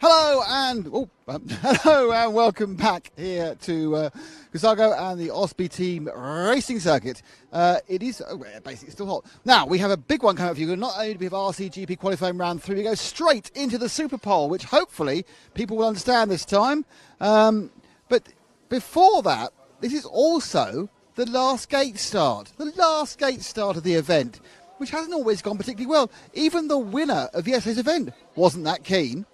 Hello and welcome back here to Kusago and the Ospy Team racing circuit. It is basically still hot. Now we have a big one coming up for you. Not only do we have RCGP qualifying round 3, we go straight into the Super Pole, which hopefully people will understand this time. But before that, this is also the last gate start of the event, which hasn't always gone particularly well. Even the winner of yesterday's event wasn't that keen.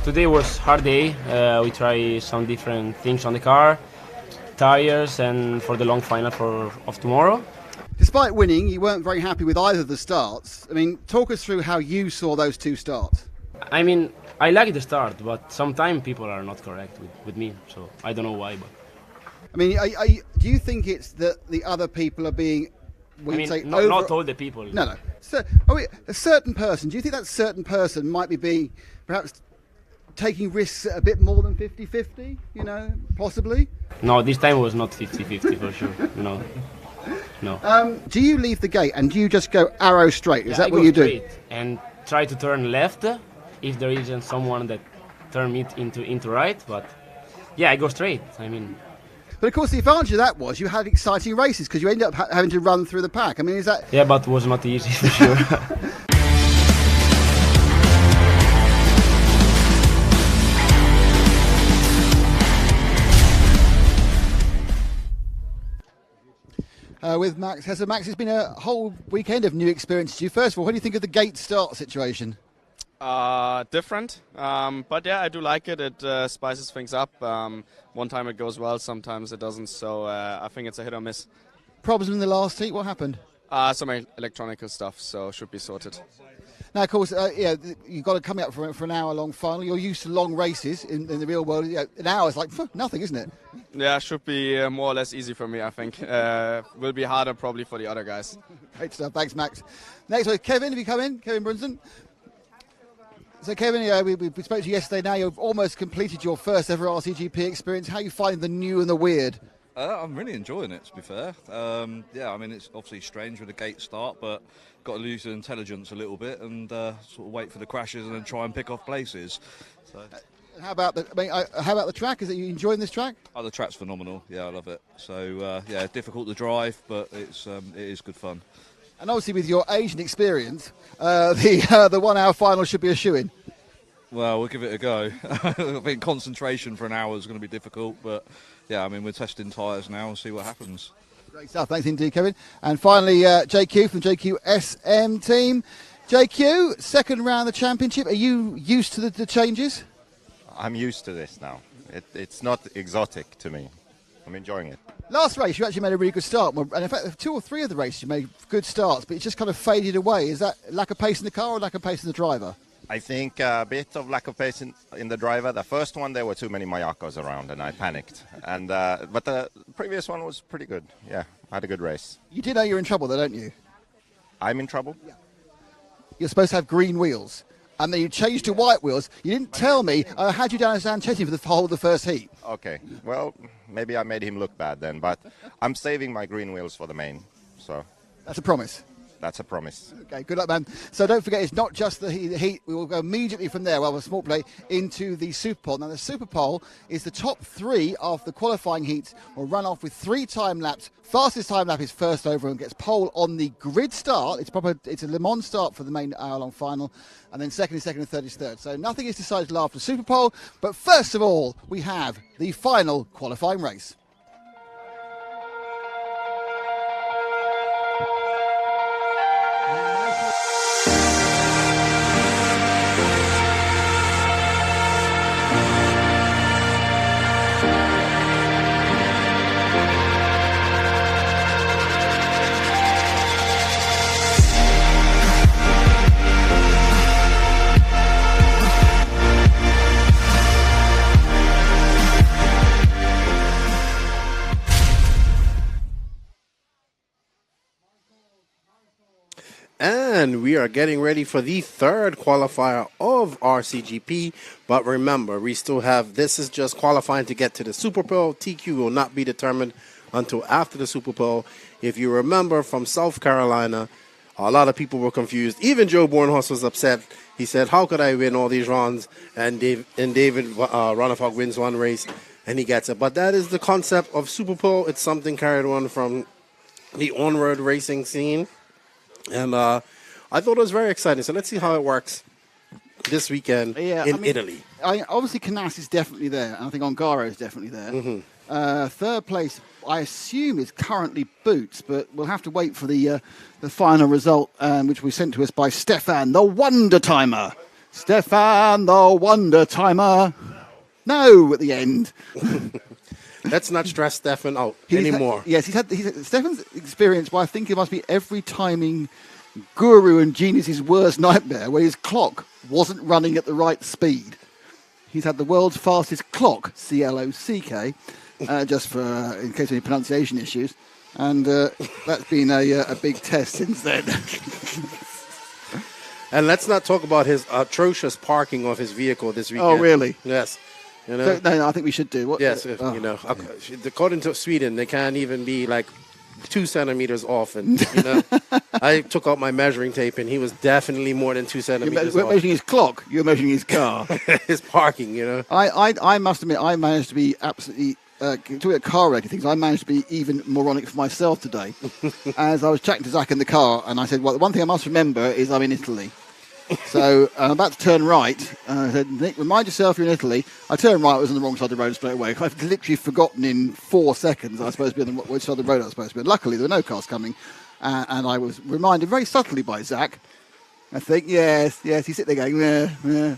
Today was a hard day. We tried some different things on the car, tires, and for the long final of tomorrow. Despite winning, you weren't very happy with either of the starts. I mean, talk us through how you saw those two starts. I mean, I like the start, but sometimes people are not correct with me, so I don't know why. But I mean, do you think it's that the other people are being... not all the people. No. So, a certain person, do you think that certain person might be being perhaps taking risks a bit more than 50-50, possibly? No, this time was not 50-50 for sure, no. Do you leave the gate and do you just go arrow straight? Is that what you do? And try to turn left if there isn't someone that turn me into right, but yeah, I go straight, But of course the advantage of that was you had exciting races because you ended up having to run through the pack. I mean, is that... Yeah, but it was not easy for sure. With Max. So Max, it's been a whole weekend of new experiences. First of all, what do you think of the gate start situation? Different, but yeah, I do like it. It spices things up. One time it goes well, sometimes it doesn't, so I think it's a hit or miss. Problems in the last heat, what happened? Some electronic stuff, so should be sorted. Now, of course, you've got to come out for an hour-long final. You're used to long races in the real world. An hour is like nothing, isn't it? Yeah, should be more or less easy for me, I think. Will be harder probably for the other guys. Great stuff. Thanks, Max. Next one, Kevin, have you come in? Kevin Brunson. So, Kevin, we spoke to you yesterday. Now you've almost completed your first ever RCGP experience. How are you finding the new and the weird? I'm really enjoying it, to be fair. It's obviously strange with a gate start, but got to lose the intelligence a little bit and sort of wait for the crashes and then try and pick off places. So. How about the track? Is it you enjoying this track? Oh, the track's phenomenal. Yeah, I love it. So difficult to drive, but it is good fun. And obviously, with your Asian experience, the 1 hour final should be a shoo-in. Well, we'll give it a go. I think concentration for an hour is going to be difficult, but yeah, we're testing tyres now and see what happens. Great stuff. Thanks indeed, Kevin. And finally, JQ from JQ SM team. JQ, second round of the championship. Are you used to the changes? I'm used to this now. It's not exotic to me. I'm enjoying it. Last race, you actually made a really good start. And in fact, 2 or 3 of the races, you made good starts, but it just kind of faded away. Is that lack of pace in the car or lack of pace in the driver? I think a bit of lack of pace in the driver. The first one, there were too many Mayakos around, and I panicked. But the previous one was pretty good. Yeah, I had a good race. You do know you're in trouble, though, don't you? I'm in trouble? Yeah. You're supposed to have green wheels, and then you changed to white wheels. You didn't tell me. I had you down as Sanchetti for the whole of the first heat. Okay. Well, maybe I made him look bad then, but I'm saving my green wheels for the main. So that's a promise. That's a promise. Okay, good luck, man. So don't forget, it's not just the heat. We will go immediately from there, a small play, into the Super Pole. Now, the Super Pole is the top 3 of the qualifying heats. Will run off with 3 time laps. Fastest time lap is first over and gets pole on the grid start. It's a Le Mans start for the main hour-long final. And then second is second and third is third. So nothing is decided till after Super Pole. But first of all, we have the final qualifying race. And we are getting ready for the third qualifier of RCGP. But remember, we still have, this is just qualifying to get to the Super Pole. TQ will not be determined until after the Super Bowl. If you remember from South Carolina, a lot of people were confused. Even Joe Bornhorst was upset. He said, how could I win all these runs? And David Ronnefalk wins one race, and he gets it. But that is the concept of Super Bowl. It's something carried on from the on-road racing scene. And I thought it was very exciting. So let's see how it works this weekend in Italy. Obviously, Canas is definitely there, and I think Ongaro is definitely there. Mm-hmm. Third place, I assume, is currently Boots, but we'll have to wait for the final result, which was sent to us by Stefan, the Wonder Timer. Stefan, the Wonder Timer. No, at the end. Let's not stress Stefan out anymore. Stefan's experience, well, I think it must be every timing guru and genius's worst nightmare, where his clock wasn't running at the right speed. He's had the world's fastest clock, CLOCK, just for in case of any pronunciation issues, and that's been a big test since then. And let's not talk about his atrocious parking of his vehicle this weekend. Oh, really? Yes. You know? So, no, I think we should do. You know, according to Sweden, they can't even be like 2 centimeters off. And, you know, I took out my measuring tape, and he was definitely more than 2 centimeters You're off. measuring his clock. You're measuring his car. His parking, you know. I must admit, I managed to be absolutely, talking about car wreck things, I managed to be even moronic for myself today. As I was chatting to Zach in the car, and I said, well, the one thing I must remember is I'm in Italy. So I'm about to turn right. I said, Nick, remind yourself you're in Italy. I turned right, I was on the wrong side of the road straight away. I've literally forgotten in 4 seconds I was supposed to be on which side of the road I was supposed to be on. Luckily, there were no cars coming. And I was reminded very subtly by Zach. I think, yes, he's sitting there going, yeah.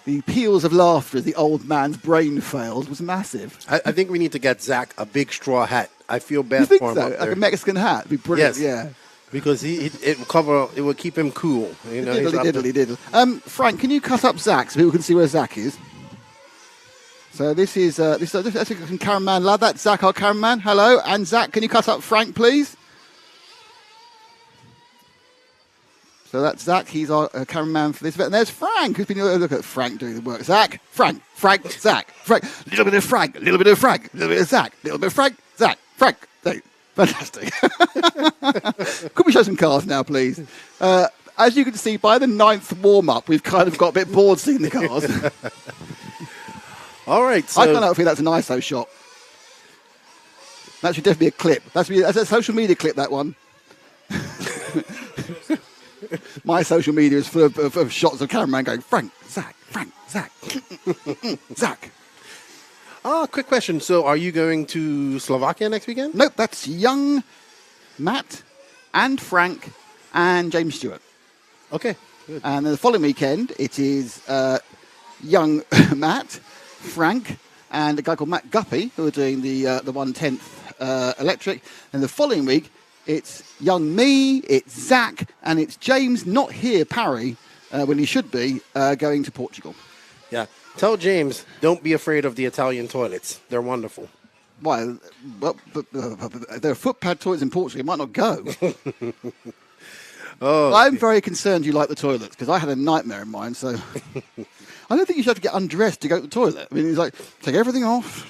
The peals of laughter as the old man's brain failed was massive. I think we need to get Zach a big straw hat. I feel bad You think for him so? up Like there. a Mexican hat? It'd be brilliant, Yes. yeah. Because it will keep him cool. You know, Diddly. Frank, can you cut up Zach so people can see where Zach is? So this is that's a cameraman lad. That's Zach, our cameraman. Hello, and Zach, can you cut up Frank, please? So that's Zach. He's our cameraman for this event. And there's Frank, who's been look at Frank doing the work. Zach, Frank, Zach, Frank. A little bit of Frank, a little bit of Frank, a little bit of Zach, a little bit of Frank, Zach, Frank. Fantastic. Could we show some cars now, please? As you can see, by the 9th warm-up, we've kind of got a bit bored seeing the cars. All right. So I can't think that's an ISO shot. That should definitely be a clip. That's a social media clip, that one. My social media is full of shots of cameraman going, Frank, Zach, Zach. Quick question. So are you going to Slovakia next weekend? Nope, that's young Matt and Frank and James Stewart. Okay, good. And then the following weekend, it is young Matt, Frank, and a guy called Matt Guppy, who are doing the 1/10th electric. And the following week, it's young me, it's Zach, and it's James, not here, Parry, when he should be, going to Portugal. Yeah. Tell James, don't be afraid of the Italian toilets. They're wonderful. Why? Well, but there are footpad toilets in Portugal. It might not go. I'm very concerned you like the toilets, because I had a nightmare in mine, so... I don't think you should have to get undressed to go to the toilet. I mean, it's like, take everything off.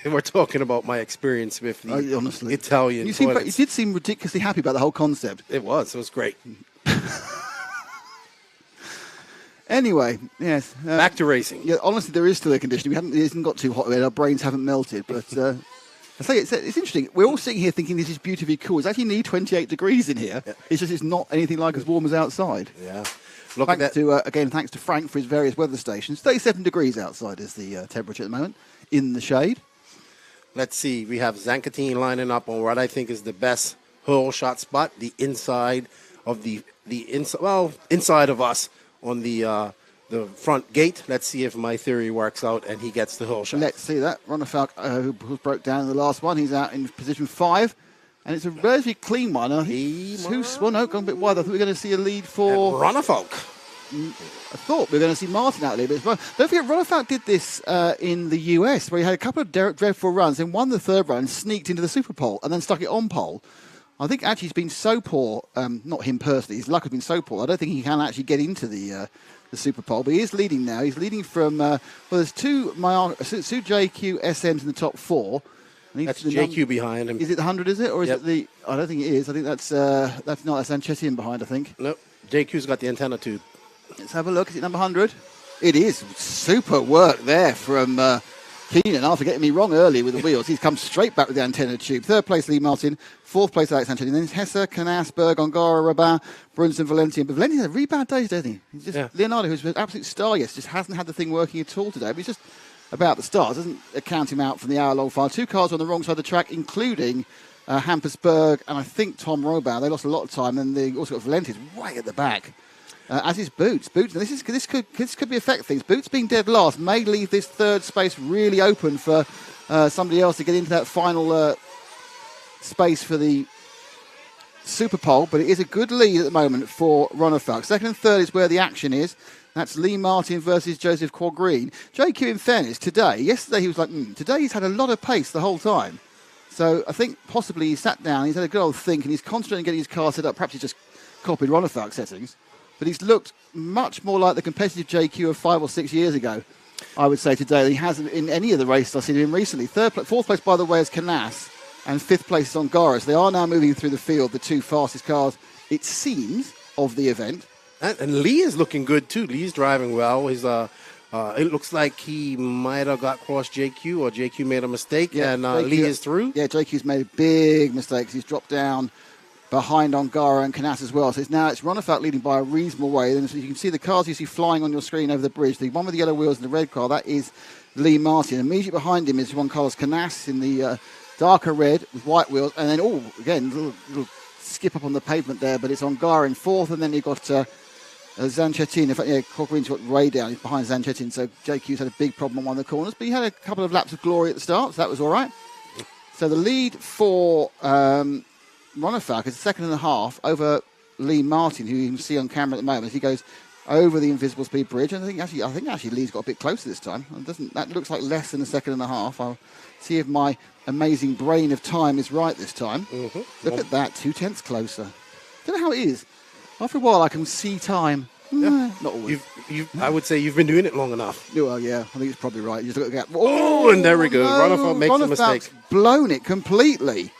We're talking about my experience with the honestly, Italian toilets. You did seem ridiculously happy about the whole concept. It was great. Anyway, yes. Back to racing. Yeah, honestly, there is still air conditioning. It hasn't got too hot yet. Our brains haven't melted. But I say it's interesting. We're all sitting here thinking this is beautifully cool. It's actually nearly 28 degrees in here. Yeah. It's just it's not anything like as warm as outside. Yeah. Thanks to Frank for his various weather stations. 37 degrees outside is the temperature at the moment in the shade. Let's see. We have Zankatine lining up on what I think is the best hole shot spot, the inside of inside of us. On the front gate. Let's see if my theory works out and he gets the hole shot. Let's see that. Ronnefalk, who broke down in the last one, he's out in position 5. And it's a relatively glean one. Gone a bit wide. I thought we were going to see a lead for... Ronnefalk. I thought we were going to see Martin out a little bit as well. Don't forget, Ronnefalk did this in the US, where he had a couple of dreadful runs, then won the third run, sneaked into the Super Pole, and then stuck it on pole. I think actually he's been so poor, not him personally, his luck has been so poor, I don't think he can actually get into the Super Pole, but he is leading now. He's leading from, there's two JQ SMs in the top 4, That's JQ behind him. Is it the 100, is it? Or is Yep. it the... I don't think it is. I think that's not. That's Zanchetti behind, I think. Nope. JQ's got the antenna tube. Let's have a look. Is it number 100? It is. Super work there from Keenan. After getting me wrong early with the wheels, he's come straight back with the antenna tube. Third place, Lee Martin. Fourth place, Alex Zanchetti. Then it's Hesse, Canasberg, Ongara, Rabat, Brunson, Valenti. But Valenti had a really bad day, doesn't he? He's just, Leonardo, who's an absolute star, yes, just hasn't had the thing working at all today. But he's just about the start. Doesn't count him out from the hour-long final. Two cars on the wrong side of the track, including Hampersberg and I think Tom Robau. They lost a lot of time. And they also got Valenti right at the back. As is Boots. Boots. This could be affect things. Boots being dead last may leave this third space really open for somebody else to get into that final space for the Super Pole. But it is a good lead at the moment for Ronald Falk. Second and third is where the action is. That's Lee Martin versus Joseph Quagreen. JQ, in fairness, yesterday he was like, today he's had a lot of pace the whole time. So I think possibly he sat down, he's had a good old think, and he's concentrating on getting his car set up. Perhaps he just copied Ronald Falk's settings. But he's looked much more like the competitive JQ of 5 or 6 years ago, I would say, today, than he has in any of the races I've seen him in recently. Fourth place, by the way, is Canas, and fifth place is Ongara. So they are now moving through the field, the two fastest cars, it seems, of the event. And Lee is looking good, too. Lee's driving well. He's it looks like he might have got cross JQ, or JQ made a mistake, and Lee is through. Yeah, JQ's made big mistakes. He's dropped down behind Ongara and Canas as well. So it's Ronafat leading by a reasonable way. Then you can see the cars you see flying on your screen over the bridge. The one with the yellow wheels and the red car, that is Lee Martin. Immediately behind him is Juan Carlos Canas in the darker red with white wheels. And then, again, little skip up on the pavement there, but it's Ongara in fourth. And then you've got Zanchettin. In fact, Corcoran's got Ray down. He's behind Zanchettin. So JQ's had a big problem on one of the corners. But he had a couple of laps of glory at the start, so that was all right. So the lead for Ronafalk is a second and a half over Lee Martin, who you can see on camera at the moment. He goes over the Invisible Speed Bridge, and I think actually Lee's got a bit closer this time. That looks like less than a second and a half. I'll see if my amazing brain of time is right this time. Mm-hmm. Look at that, 2/10 closer. Don't know how it is. After a while, I can see time. Yeah. Not always. I would say you've been doing it long enough. Well, yeah, I think it's probably right. You just look at the gap. Oh, and there we go. No, Ronafalk makes a mistake. Blown it completely.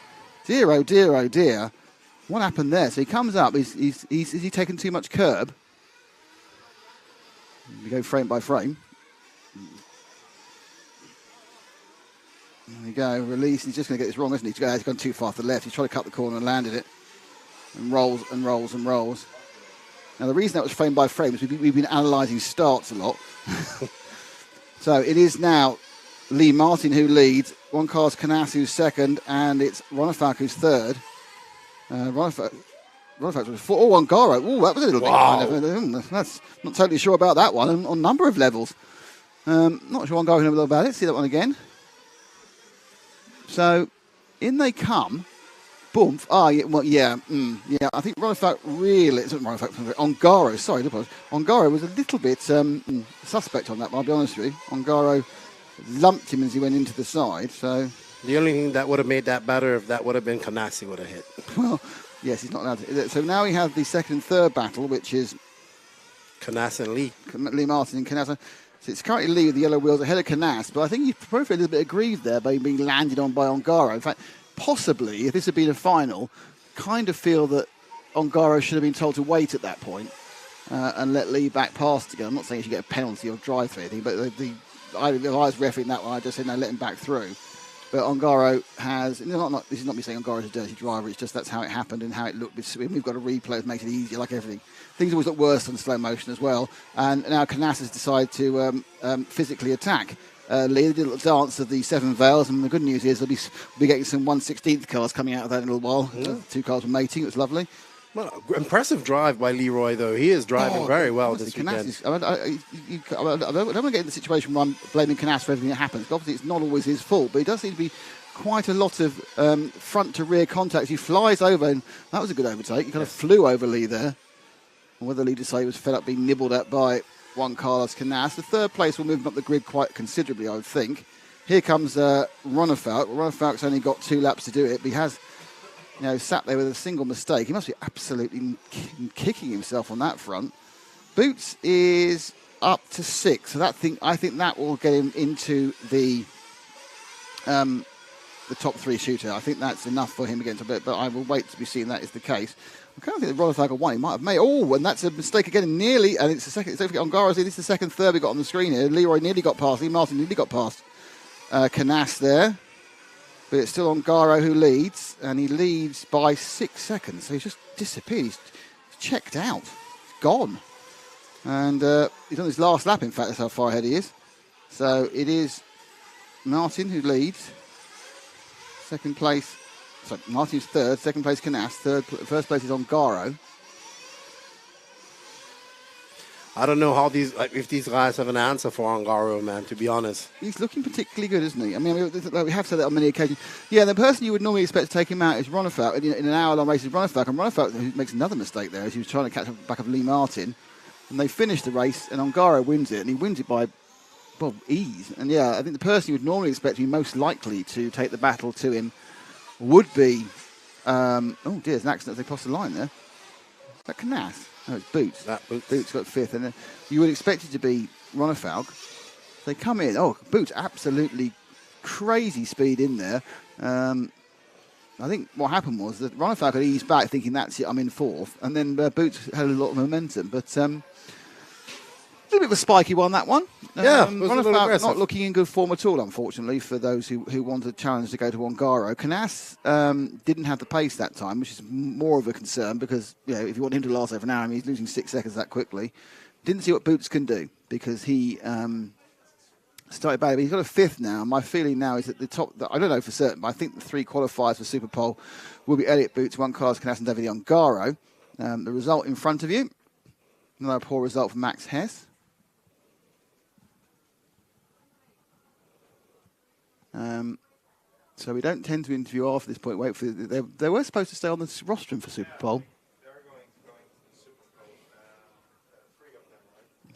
Dear, oh dear, oh dear. What happened there? So he comes up. Is he taking too much curb? We go frame by frame. There we go. Release. He's just going to get this wrong, isn't he? He's gone too far to the left. He's trying to cut the corner and landed it. And rolls and rolls and rolls. Now, the reason that was frame by frame is we've been analysing starts a lot. So it is now Lee Martin who leads, Juan Carlos Canas who's second, and it's Ronafalk who's third. Ronafalk was fourth. Oh, Ongaro. Oh, that was a little bit kind of. That's not totally sure about that one on a number of levels. Not sure Ongaro knows about it. See that one again. So in they come. Boom. Yeah. Well, yeah. I think Ronafalk really. It's not Ronafalk. Ongaro. Sorry, Ongaro was a little bit suspect on that one, I'll be honest with you. Ongaro lumped him as he went into the side. So the only thing that would have made that better if that would have been Canassi would have hit. Well, yes, he's not allowed to. So now we have the second and third battle, which is Canas and Lee. Lee Martin and Canas. So it's currently Lee with the yellow wheels ahead of Canas, but I think he's probably a little bit aggrieved there by being landed on by Ongaro. In fact, possibly, if this had been a final, kind of feel that Ongaro should have been told to wait at that point and let Lee back past again. I'm not saying he should get a penalty or drive through anything, but if I was refereeing that one, I'd just say no, let him back through. But Ongaro has, this is not me saying Ongaro's a dirty driver, it's just that's how it happened and how it looked. We've got a replay that makes it easier, like everything. Things always look worse on slow motion as well. And now Canas has decided to physically attack Lee. They did a little dance of the Seven Veils, and the good news is we'll be getting some 1/16th cars coming out of that in a little while. Yeah. Two cars were mating, it was lovely. Well, impressive drive by Leroy, though. He is driving very well this weekend. I don't want to get in the situation where I'm blaming Canas for everything that happens. Obviously, it's not always his fault, but he does seem to be quite a lot of front-to-rear contacts. He flies over, and that was a good overtake. He kind of flew over Lee there. And whether Lee decided he was fed up being nibbled at by Juan Carlos Canas. The third place will move him up the grid quite considerably, I would think. Here comes Ronafalk. Ronafalk's only got 2 laps to do it, but he has sat there with a single mistake. He must be absolutely kicking himself on that front. Boots is up to 6, so I think that will get him into the the top 3 shooter. I think that's enough for him against a bit, but I will wait to be seen that is the case. I kind of think that Ronafalco won. He might have made. Oh, and that's a mistake again. Nearly, and it's the second. Don't forget, Ongaro. This is the second third we got on the screen here. Leroy nearly got past. Lee Martin nearly got past Canas there, but it's still Ongaro who leads, and he leads by 6 seconds. So he's just disappeared. He's checked out. He's gone, and he's on his last lap. In fact, that's how far ahead he is. So it is Martin who leads. Second place. So Martin's third, second place Canas, first place is Ongaro. I don't know how if these guys have an answer for Ongaro, man, to be honest. He's looking particularly good, isn't he? I mean, we have said that on many occasions. Yeah, the person you would normally expect to take him out is Ronafalco. In an hour-long race is Ronafalco. And Ronafalco makes another mistake there as he was trying to catch up back of Lee Martin. And they finish the race, and Ongaro wins it. And he wins it by, well, ease. And yeah, I think the person you would normally expect to be most likely to take the battle to him would be, oh dear, there's an accident as they cross the line there. Is that Canas? No, it's Boots. Boots got 5th, and then you would expect it to be Ronafalco. They come in, Boots absolutely crazy speed in there. I think what happened was that Ronafalco eased back thinking that's it, I'm in 4th, and then Boots had a lot of momentum, but a little bit of a spiky one, that one. Yeah, Ronafalco not looking in good form at all, unfortunately, for those who want a challenge to go to Ongaro. Canas didn't have the pace that time, which is more of a concern because, if you want him to last over an hour, he's losing 6 seconds that quickly. Didn't see what Boots can do because he started bad, but he's got a 5th now. My feeling now is that the top, I don't know for certain, but I think the 3 qualifiers for Super Pole will be Elliot Boots, Juan Carlos Canas and David Ongaro. The result in front of you, another poor result for Max Hess. So we don't tend to interview after this point. Wait for they were supposed to stay on the rostrum for Super Bowl.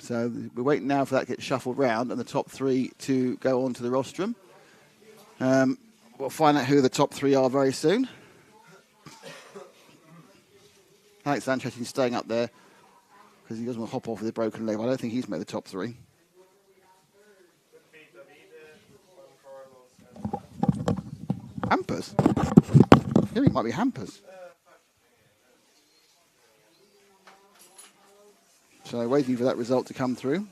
So we're waiting now for that to get shuffled round and the top 3 to go on to the rostrum. We'll find out who the top 3 are very soon. Alex Sanchez is staying up there because he doesn't want to hop off with a broken leg. I don't think he's made the top 3. Hampers? I think it might be Hampers. So waiting for that result to come through.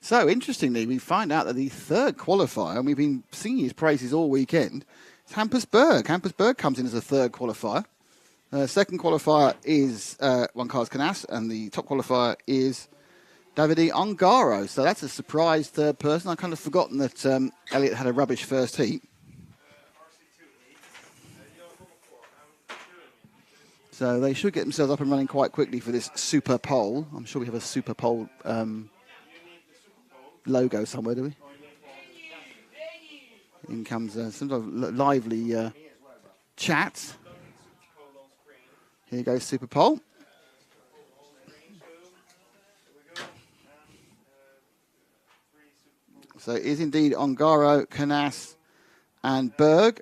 So, interestingly, we find out that the third qualifier, and we've been singing his praises all weekend, is Hampus Berg. Hampus Berg comes in as a third qualifier. Second qualifier is Juan Carlos Canas, and the top qualifier is Davide Ongaro. So that's a surprise third person. I'd kind of forgotten that Elliot had a rubbish first heat. So they should get themselves up and running quite quickly for this Super Pole. I'm sure we have a Super Pole logo somewhere, do we? In comes some sort of lively chat. Here goes Super Pole. So it is indeed Ongaro, Canas and Berg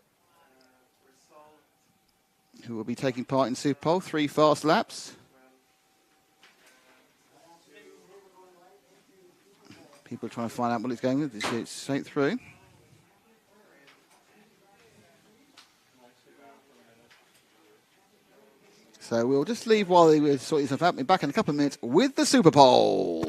who will be taking part in Super Pole. 3 fast laps. People are trying to find out what it's going with. It's straight through. So we'll just leave while they sort yourself out. Be back in a couple of minutes with the Super Pole.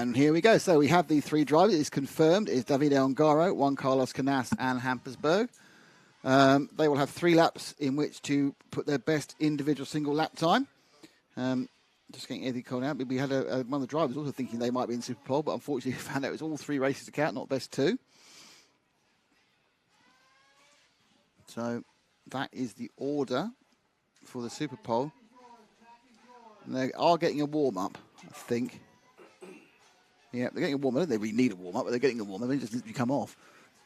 And here we go. So we have the three drivers. It's confirmed. It's Davide Ongaro, Juan Carlos Canas, and Hampersberg. They will have 3 laps in which to put their best individual single lap time. Just getting everything called out. We had one of the drivers also thinking they might be in Super Pole, but unfortunately we found out it was all 3 races to count, not best 2. So that is the order for the Super Pole. And they are getting a warm-up, I think. Yeah, they're getting a warm-up. I don't think they really need a warm-up, but they're getting a warm-up. They just literally come off.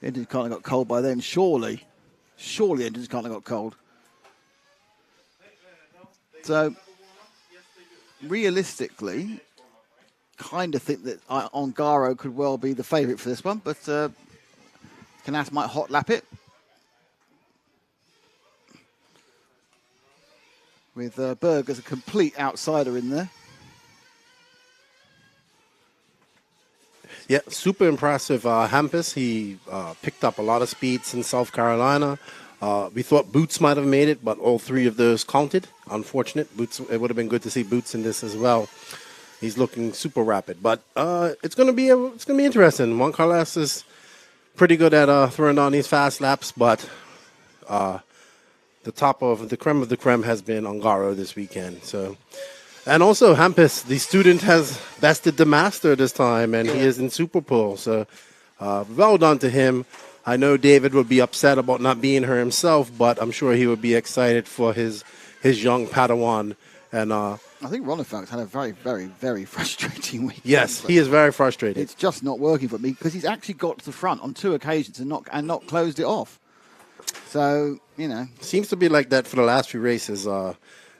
The engine kind of got cold by then. Surely the engines kind of got cold. So, realistically, kind of think that Ongaro could well be the favourite for this one, but Canas might hot lap it. With Berg as a complete outsider in there. Yeah, super impressive. Hampus, he picked up a lot of speed since South Carolina. We thought Boots might have made it, but all 3 of those counted. Unfortunate. Boots. It would have been good to see Boots in this as well. He's looking super rapid, but it's gonna be interesting. Juan Carlos is pretty good at throwing on these fast laps, but the top of the creme has been Ongaro this weekend. So, and also Hampus, the student, has bested the master this time, and he is in Super Pole. So, well done to him. I know David would be upset about not being here himself, but I'm sure he would be excited for his young Padawan. And I think Ronifax had a very, very, very frustrating week. Yes, he is very frustrated. It's just not working for me because he's actually got to the front on 2 occasions and not closed it off. So, you know. Seems to be like that for the last few races.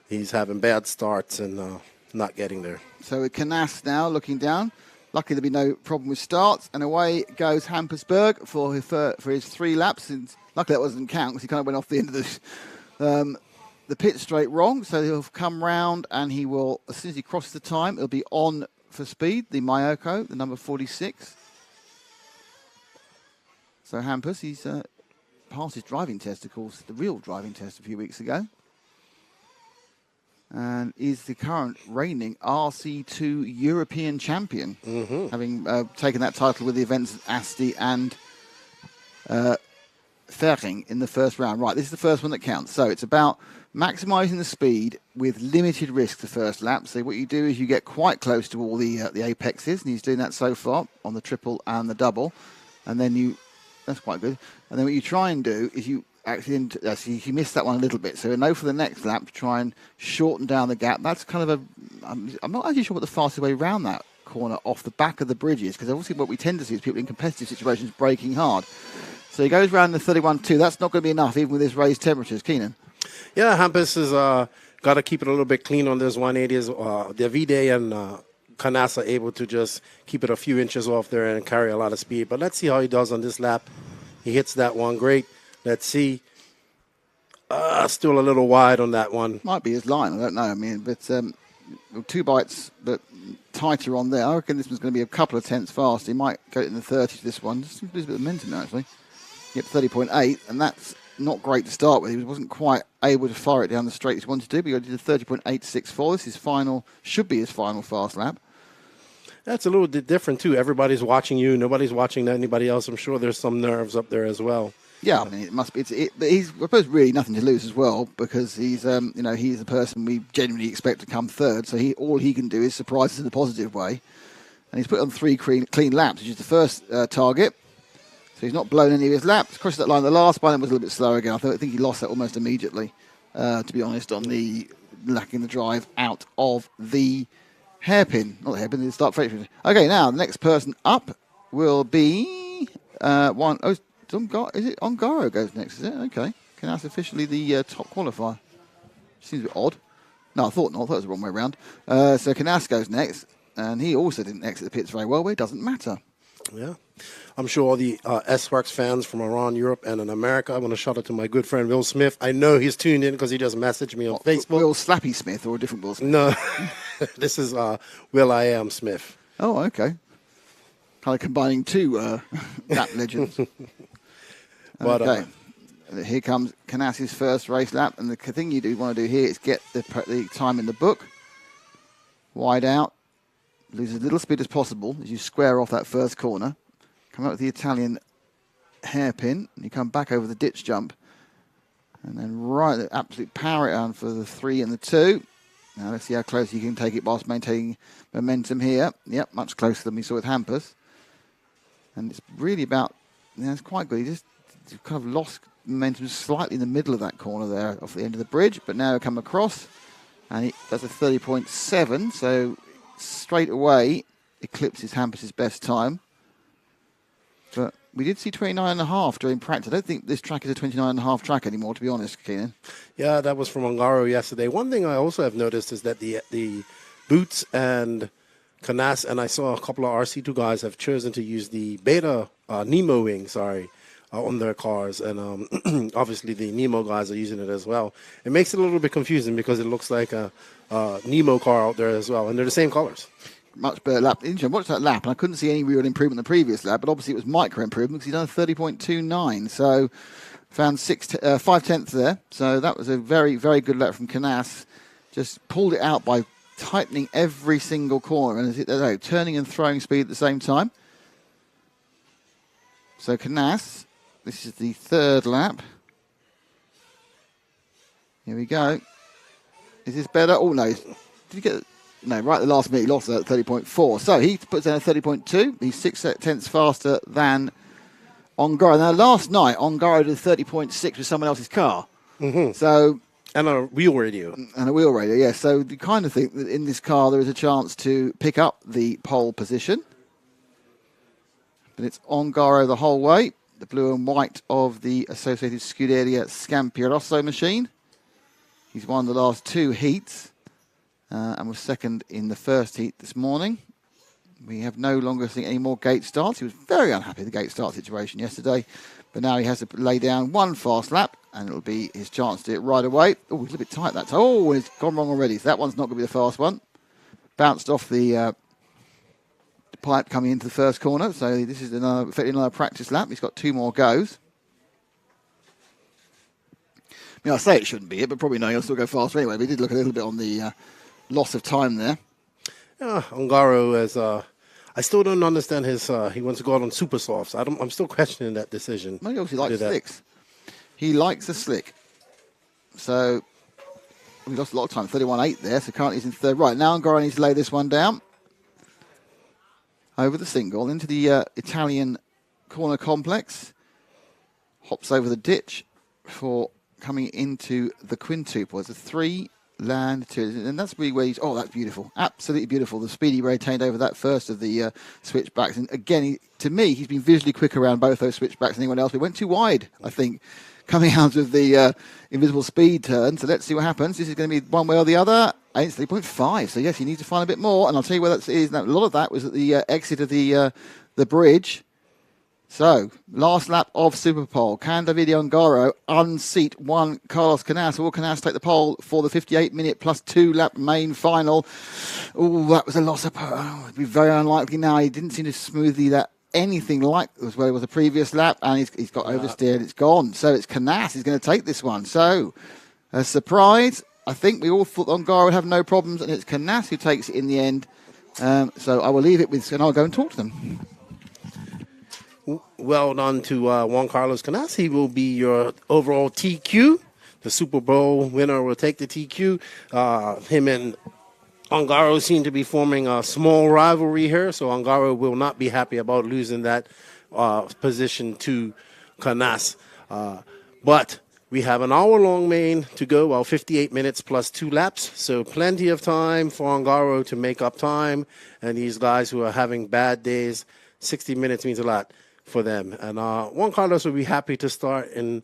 He's having bad starts and not getting there. So with Canas now looking down. Luckily there'll be no problem with starts. And away goes Hampersberg for his 3 laps. And luckily that wasn't count because he kind of went off the end of the pit straight wrong. So he'll come round and he will, as soon as he crosses the time, it'll be on for speed, the Mayoko, the number 46. So Hampus, he's passed his driving test, of course, the real driving test a few weeks ago. And is the current reigning RC2 European champion, having taken that title with the events of Asti and Ferring in the first round. Right, this is the first one that counts. So it's about maximising the speed with limited risk the first lap. So what you do is you get quite close to all the apexes, and he's doing that so far on the triple and the double. And then that's quite good. And then what you try and do is you actually, you missed that one a little bit. So you know for the next lap to try and shorten down the gap. That's kind of I'm not actually sure what the fastest way around that corner off the back of the bridge is, because obviously what we tend to see is people in competitive situations braking hard. So he goes around the 31.2. That's not going to be enough even with his raised temperatures. Keenan? Yeah, Hampus has got to keep it a little bit clean on those 180s. Davide and Canas are able to just keep it a few inches off there and carry a lot of speed. But let's see how he does on this lap. He hits that one great. Let's see. Still a little wide on that one. Might be his line. I don't know. I mean, but 2 bites, but tighter on there. I reckon this one's going to be a couple of tenths fast. He might go in the 30s this one. Just lose a bit of momentum now, actually. Yep, 30.8, and that's not great to start with. He wasn't quite able to fire it down the straight as he wanted to do, but he did a 30.864. This is should be his final fast lap. That's a little bit different, too. Everybody's watching you. Nobody's watching anybody else. I'm sure there's some nerves up there as well. Yeah, I mean, it must be. But he's, I suppose, really nothing to lose as well, because he's the person we genuinely expect to come third. So all he can do is surprise us in a positive way. And he's put on 3 clean laps, which is the first target. So he's not blown any of his laps. Crossed that line. The last one was a little bit slower again. I think he lost that almost immediately, to be honest, on the lacking the drive out of the hairpin. Not the hairpin, the start frame. Okay, now the next person up will be one. Oh, is it Ongaro goes next, is it? Okay. That's officially the top qualifier. Seems a bit odd. No, I thought not. I thought it was the wrong way around. So Canas goes next, and he also didn't exit the pits very well, but it doesn't matter. Yeah. I'm sure all the S-Works fans from around Europe and in America, I want to shout out to my good friend Will Smith. I know he's tuned in because he just messaged me on Facebook. Will Slappy Smith or a different Will Smith? No. This is Will I Am Smith. Oh, okay. Kind of combining 2 lap legends. But, okay. Here comes Canas's first race lap, and the thing you want to do here is get the time in the book. Wide out. lose as little speed as possible as you square off that first corner. Come out with the Italian hairpin, and you come back over the ditch jump. And then right, absolute power it on for the 3 and the 2. Now let's see how close you can take it whilst maintaining momentum here. Yep, much closer than we saw with Hampus. And it's really about, it's quite good. He just kind of lost momentum slightly in the middle of that corner there off the end of the bridge, but now come across and he does a 30.7, so straight away eclipses Hampus' best time. But we did see 29.5 during practice. I don't think this track is a 29.5 track anymore, to be honest, Keenan. Yeah, that was from Ongaro yesterday. One thing I also have noticed is that the Boots and Canas, and I saw a couple of RC2 guys have chosen to use the Beta Nemo wing, on their cars. And obviously the Nemo guys are using it as well. It makes it a little bit confusing because it looks like a Nemo car out there as well, and they're the same colors. Much better lap. Interesting. I watched that lap, and I couldn't see any real improvement in the previous lap, but obviously it was micro improvement because he'd done a 30.29, so found 5 tenths there. So that was a very, very good lap from Canas. Just pulled it out by tightening every single corner and turning and throwing speed at the same time. So Canas, this is the 3rd lap. Here we go. Is this better? Oh no! Did he get? No, right at the last minute he lost at 30.4. So he puts down a 30.2. He's 6 tenths faster than Ongaro. Now last night Ongaro did 30.6 with someone else's car. Mm-hmm. So and a wheel radio. And a wheel radio, yeah. So you kind of think that in this car there is a chance to pick up the pole position. But it's Ongaro the whole way. The blue and white of the associated Scuderia Scampierosso machine. He's won the last 2 heats. And was second in the first heat this morning. We have no longer seen any more gate starts. He was very unhappy with the gate start situation yesterday. But now he has to lay down 1 fast lap, and it'll be his chance to do it right away. Oh, he's a bit tight that time. Oh, it's gone wrong already. So that one's not going to be the fast one. Bounced off the pipe coming into the first corner. So this is another practice lap. He's got 2 more goes. I mean, I say it shouldn't be it, but probably no, he'll still go faster anyway. But he did look a little bit on the loss of time there. Yeah, Ongaro is. I still don't understand his. He wants to go out on super softs. I'm still questioning that decision. Well, he obviously likes slicks. He likes the slick. So we lost a lot of time. 31.8 there. So currently he's in 3rd. Right now, Ongaro needs to lay this one down over the single into the Italian corner complex. Hops over the ditch for coming into the quintuple. It's a 3. Land to, and that's really where he's. Oh, that's beautiful, absolutely beautiful. The speed he retained over that first of the switchbacks, and again, to me, he's been visually quicker around both those switchbacks than anyone else. We went too wide, I think, coming out of the invisible speed turn. So let's see what happens. This is going to be one way or the other. It's 3.5. So yes, you need to find a bit more, and I'll tell you where that is. Now, a lot of that was at the exit of the bridge. So, last lap of Superpole. Can Davide Ongaro unseat one Carlos Canas? Will Canas take the pole for the 58-minute plus 2 lap main final? Oh, that was a loss of power. Oh, it'd be very unlikely now. He didn't seem to smoothly that anything like as well as the previous lap, and he's got oversteered. It's gone. So it's Canas who's going to take this one. So, a surprise. I think we all thought Ongaro would have no problems, and it's Canas who takes it in the end. So I will leave it with, and I'll go and talk to them. Well done to Juan Carlos Canas. He will be your overall TQ. The Super Bowl winner will take the TQ. Him and Ongaro seem to be forming a small rivalry here, so Ongaro will not be happy about losing that position to Canas. But we have an hour-long main to go, well, 58 minutes plus 2 laps, so plenty of time for Ongaro to make up time. And these guys who are having bad days, 60 minutes means a lot for them. And Juan Carlos will be happy to start in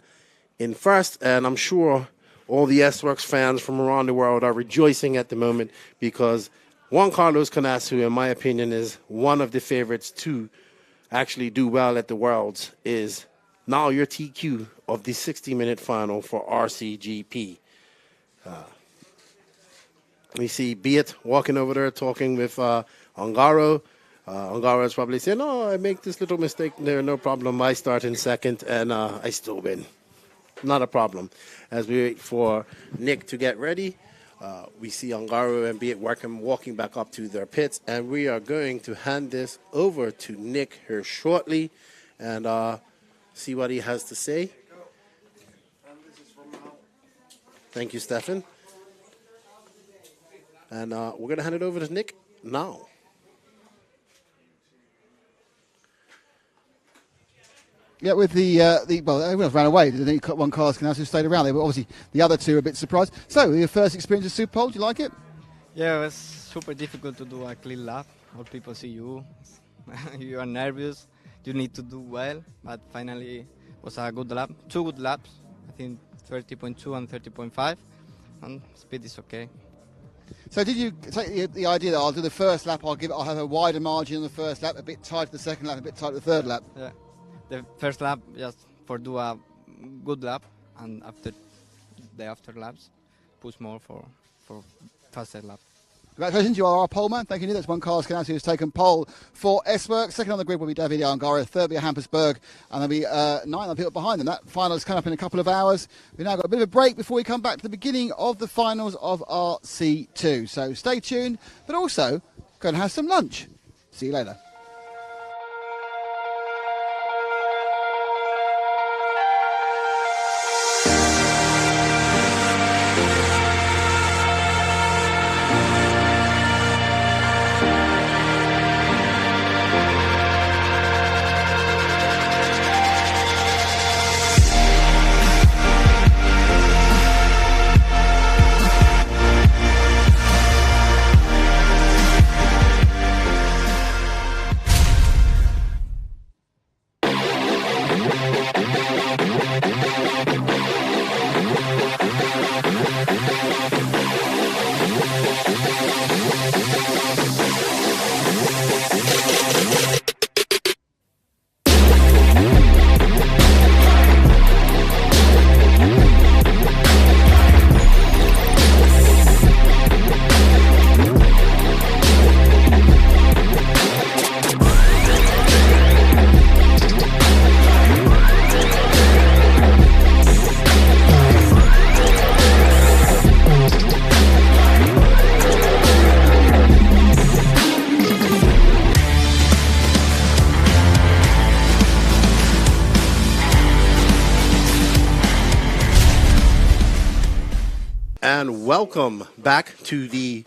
first, and I'm sure all the S-Works fans from around the world are rejoicing at the moment because Juan Carlos Canas, who in my opinion is one of the favorites to actually do well at the Worlds, is now your TQ of the 60-minute final for RCGP. We see Beat walking over there talking with Ongaro. Ongaro is probably saying, "No, I make this little mistake there, no problem. I start in second, and I still win. Not a problem." As we wait for Nick to get ready, We see Ongaro and Beat walking back up to their pits, and we are going to hand this over to Nick here shortly and see what he has to say. Thank you, Stefan. And we're going to hand it over to Nick now. Yeah, with well, everyone else ran away. The one car can also stayed around. They were obviously the other two were a bit surprised. So, your first experience of Super Bowl, do you like it? Yeah, it was super difficult to do a clean lap. All people see you. You are nervous. You need to do well. But finally, it was a good lap. 2 good laps. I think 30.2 and 30.5. And speed is okay. So did you take the idea that I'll do the first lap, I'll have a wider margin on the first lap, a bit tight the second lap, a bit tight the third lap? Yeah. The first lap just for do a good lap, and after the after laps, push more for faster lap. Congratulations, you are our pole man. Thank you. That's one Carlos Canassi who's taken pole for S-Work. Second on the grid will be David Ongaro. Third will be Hampersburg. And there'll be 9 other people behind them. That final is coming up in a couple of hours. We've now got a bit of a break before we come back to the beginning of the finals of RC2. So stay tuned, but also go and have some lunch. See you later. And welcome back to the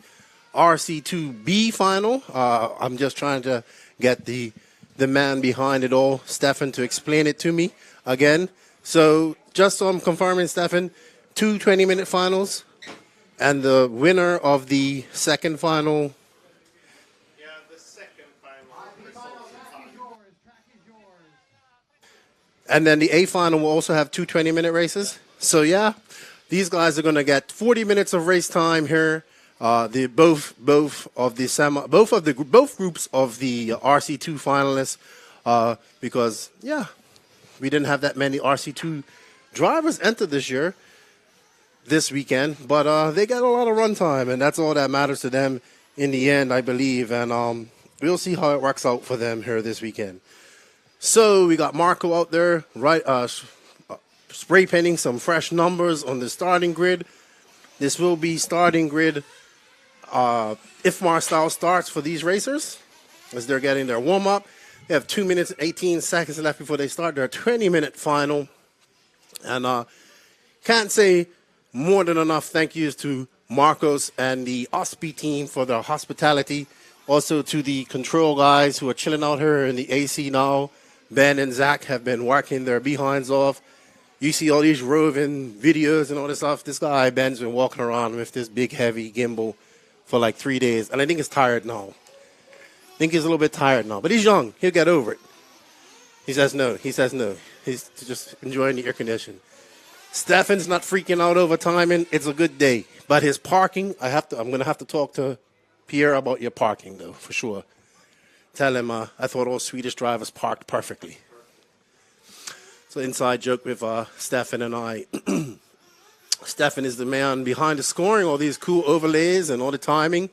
RC2B final. I'm just trying to get the man behind it all, Stefan, to explain it to me again. So just so I'm confirming, Stefan, 2 20-minute finals, and the winner of the second final. Yeah, the second final. And then the A final will also have 2 20-minute races. So yeah, these guys are going to get 40 minutes of race time here. Both groups of the RC2 finalists, because yeah, we didn't have that many RC2 drivers enter this weekend, but they got a lot of run time, and that's all that matters to them in the end, I believe. And we'll see how it works out for them here this weekend. So we got Marco out there, right? Spray painting some fresh numbers on the starting grid. This will be starting grid IFMAR style starts for these racers as they're getting their warm up. They have 2 minutes, 18 seconds left before they start their 20-minute final. And can't say more than enough thank yous to Marcos and the Ospy team for their hospitality. Also to the control guys who are chilling out here in the AC now. Ben and Zach have been working their behinds off. You see all these roving videos and all this stuff. This guy, Ben's been walking around with this big, heavy gimbal for like 3 days. And I think he's tired now. I think he's a little bit tired now. But he's young. He'll get over it. He says no. He's just enjoying the air conditioning. Stefan's not freaking out over timing. It's a good day. But his parking, I'm going to have to talk to Pierre about your parking, though, for sure. Tell him I thought all Swedish drivers parked perfectly. So inside joke with Stefan and I. Stefan is the man behind the scoring, all these cool overlays and all the timing.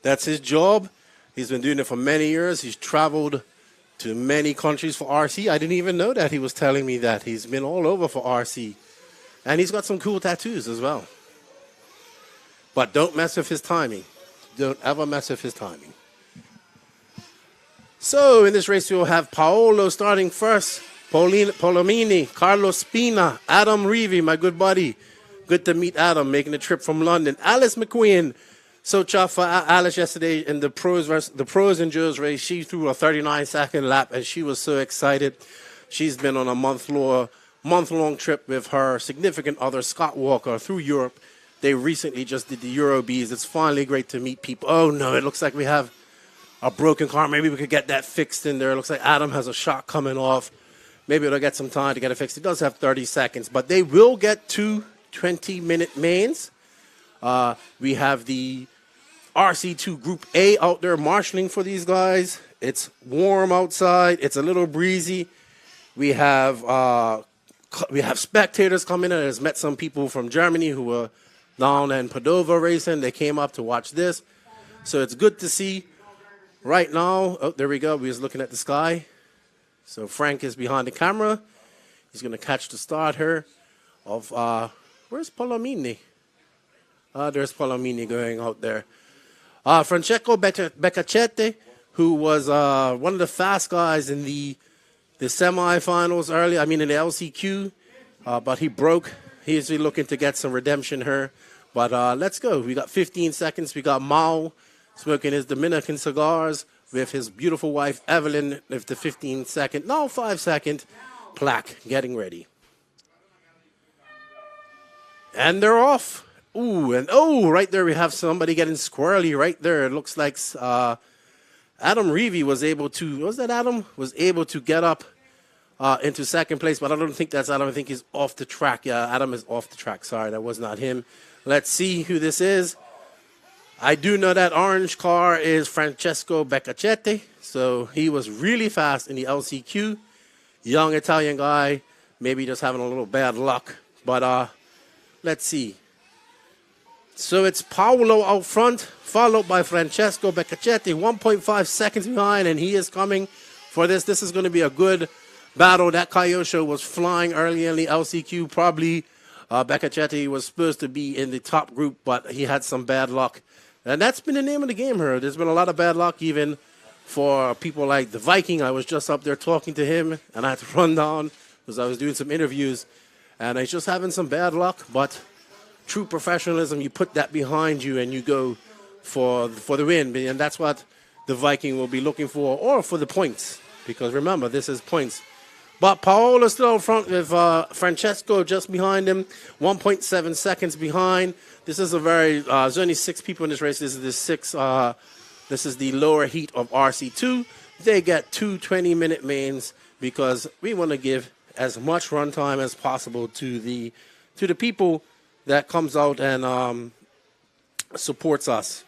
That's his job. He's been doing it for many years. He's traveled to many countries for RC. I didn't even know that. He was telling me that. He's been all over for RC. And he's got some cool tattoos as well. But don't mess with his timing. Don't ever mess with his timing. So in this race, we'll have Paolo starting first. Polomini, Carlos Spina, Adam Reevy, my good buddy. Good to meet Adam, making the trip from London. Alice McQueen. So tough for Alice yesterday in the pros and Joes race. She threw a 39-second lap, and she was so excited. She's been on a month-long trip with her significant other, Scott Walker, through Europe. They recently just did the Eurobees. It's finally great to meet people. Oh, no, it looks like we have a broken car. Maybe we could get that fixed in there. It looks like Adam has a shot coming off. Maybe it'll get some time to get it fixed. It does have 30 seconds, but they will get 2 20-minute mains. We have the RC2 Group A out there marshalling for these guys. It's warm outside. It's a little breezy. We have spectators coming in. I've met some people from Germany who were down in Padova racing. They came up to watch this. So it's good to see. Right now, oh, there we go. We was looking at the sky. So Frank is behind the camera. He's going to catch the start here of, where's Palomini? There's Palomini going out there. Francesco Beccaccetti, who was one of the fast guys in the semifinals early, in the LCQ, but he broke. He's looking to get some redemption here. But let's go. We got 15 seconds. We got Mao smoking his Dominican cigars with his beautiful wife, Evelyn, with the 5-second plaque getting ready. And they're off. Ooh, and right there we have somebody getting squirrely right there. It looks like Adam Reevy was able to get up into second place, but I don't think that's Adam. I think he's off the track. Yeah, Adam is off the track. Sorry, that was not him. Let's see who this is. I do know that orange car is Francesco Beccaccetti, so he was really fast in the LCQ. Young Italian guy, maybe just having a little bad luck. But let's see. So it's Paolo out front, followed by Francesco Beccaccetti, 1.5 seconds behind, and he is coming for this. This is going to be a good battle. That Kyosho was flying early in the LCQ. Probably Beccaccetti was supposed to be in the top group, but he had some bad luck. And that's been the name of the game here. There's been a lot of bad luck even for people like the Viking. I was just up there talking to him, and I had to run down because I was doing some interviews. And he's just having some bad luck, but true professionalism, you put that behind you and you go for the win. And that's what the Viking will be looking for, or for the points. Because remember, this is points. But Paolo's still in front with Francesco just behind him, 1.7 seconds behind. This is there's only 6 people in this race. This is the lower heat of RC2. They get 2 20-minute mains because we want to give as much run time as possible to the people that comes out and supports us.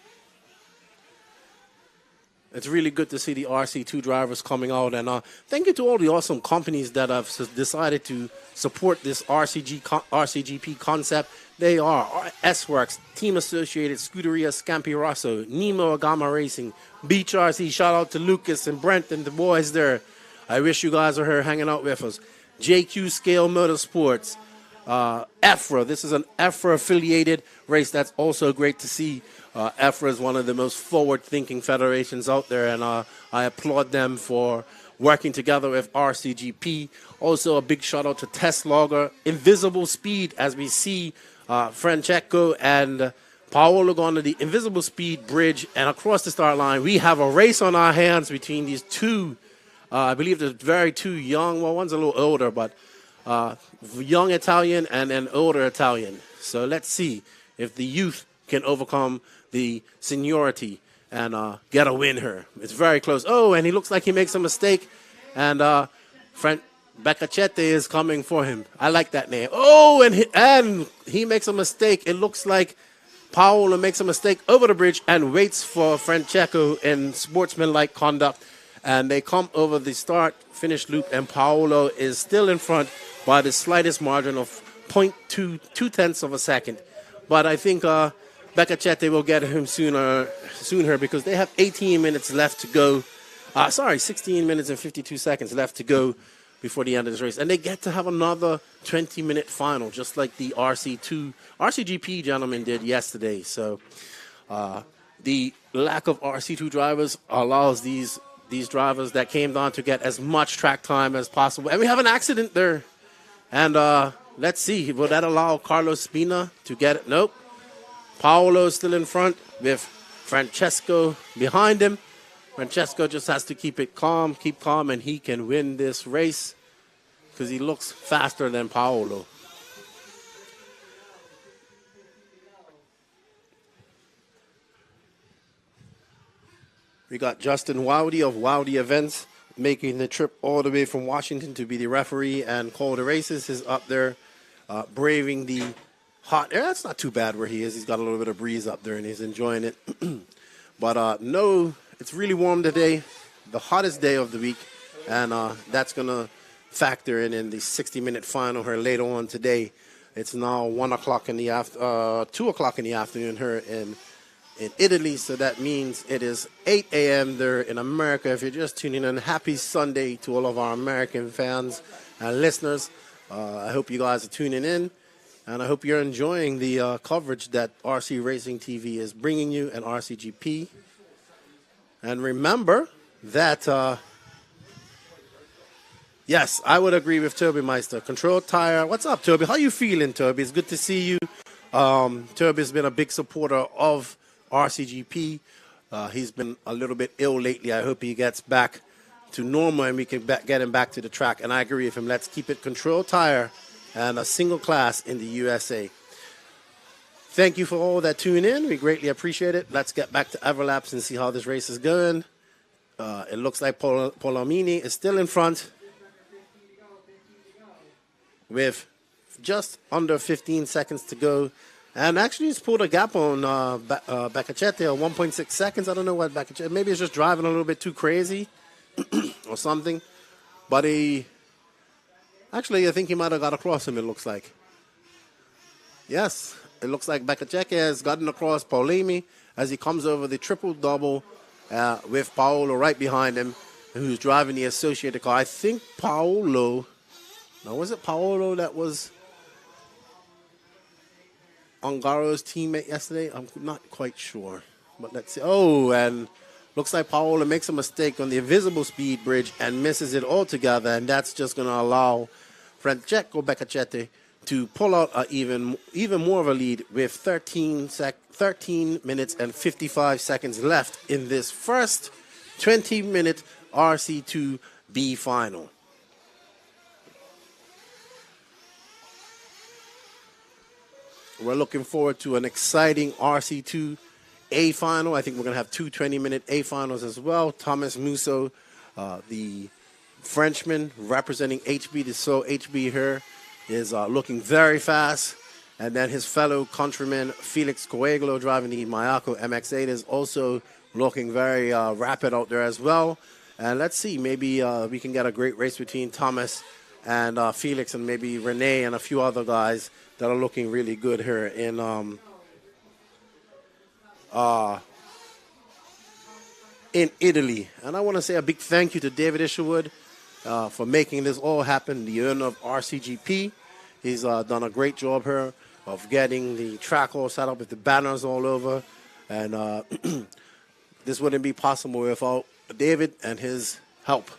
It's really good to see the RC2 drivers coming out. And thank you to all the awesome companies that have decided to support this RCGP concept. They are S-Works, Team Associated, Scuderia Scampi Rosso, Nemo Agama Racing, Beach RC. Shout out to Lucas and Brent and the boys there. I wish you guys were here hanging out with us. JQ Scale Motorsports, EFRA. This is an EFRA-affiliated race. That's also great to see. EFRA is one of the most forward-thinking federations out there, and I applaud them for working together with RCGP. Also, a big shout-out to Test Logger, Invisible Speed, as we see Francesco and Paolo going to the Invisible Speed bridge, and across the start line, we have a race on our hands between these two. I believe they're two young. Well, one's a little older, but young Italian and an older Italian. So let's see if the youth can overcome the seniority and get a win here. It's very close. Oh, and he looks like he makes a mistake, and Beccaccetti is coming for him. I like that name. Oh, and he makes a mistake. It looks like Paolo makes a mistake over the bridge and waits for Francesco in sportsmanlike conduct. And they come over the start-finish loop, and Paolo is still in front by the slightest margin of 0.2 of a second. But I think Beccaccetti will get him sooner because they have 18 minutes left to go. 16 minutes and 52 seconds left to go before the end of this race. And they get to have another 20-minute final, just like the RCGP gentlemen did yesterday. So the lack of RC2 drivers allows these drivers that came down to get as much track time as possible. And we have an accident there. And let's see, will that allow Carlos Spina to get it? Nope. Paolo is still in front with Francesco behind him. Francesco just has to keep calm, and he can win this race because he looks faster than Paolo. We got Justin Wowdy of Wowdy Events making the trip all the way from Washington to be the referee and call the races. He's up there braving the hot air. That's not too bad where he is. He's got a little bit of breeze up there and he's enjoying it. But no, it's really warm today, the hottest day of the week, and that's going to factor in the 60-minute final here later on today. It's now 2 o'clock in the afternoon here in Italy, so that means it is 8 a.m. there in America. If you're just tuning in, happy Sunday to all of our American fans and listeners. I hope you guys are tuning in, and I hope you're enjoying the coverage that RC Racing TV is bringing you and RCGP. And remember that, yes, I would agree with Toby Meister. Control Tire. What's up, Toby? How you feeling, Toby? It's good to see you. Toby's been a big supporter of RCGP. He's been a little bit ill lately. I hope he gets back to normal and we can get him back to the track. And I agree with him. Let's keep it Control Tire and a single class in the USA. Thank you for all that tune in. We greatly appreciate it. Let's get back to Everlaps and see how this race is going. It looks like Polomini is still in front with just under 15 seconds to go. And actually, he's pulled a gap on Baccachete, 1.6 seconds. I don't know what Baccachete, maybe he's just driving a little bit too crazy or something. But actually, I think he might have got across him, it looks like. Yes, it looks like Baccachete has gotten across Paulimi as he comes over the triple-double with Paolo right behind him, who's driving the associated car. I think Paolo, now was it Paolo that was Ongaro's teammate yesterday? I'm not quite sure, but let's see. Oh, and looks like Paolo makes a mistake on the invisible speed bridge and misses it altogether, and that's just going to allow Francesco Baccachete to pull out even more of a lead with 13 minutes and 55 seconds left in this first 20-minute RC2B final. We're looking forward to an exciting RC2A final. I think we're going to have two 20-minute A finals as well. Thomas Musso, the Frenchman representing HB, the So HB here, is looking very fast. And then his fellow countryman, Felix Coelho, driving the Mayako MX-8, is also looking very rapid out there as well. And let's see, maybe we can get a great race between Thomas and Felix and maybe Renee and a few other guys that are looking really good here in Italy. And I want to say a big thank you to David Isherwood for making this all happen, the owner of RCGP. He's done a great job here of getting the track all set up with the banners all over. And this wouldn't be possible without David and his help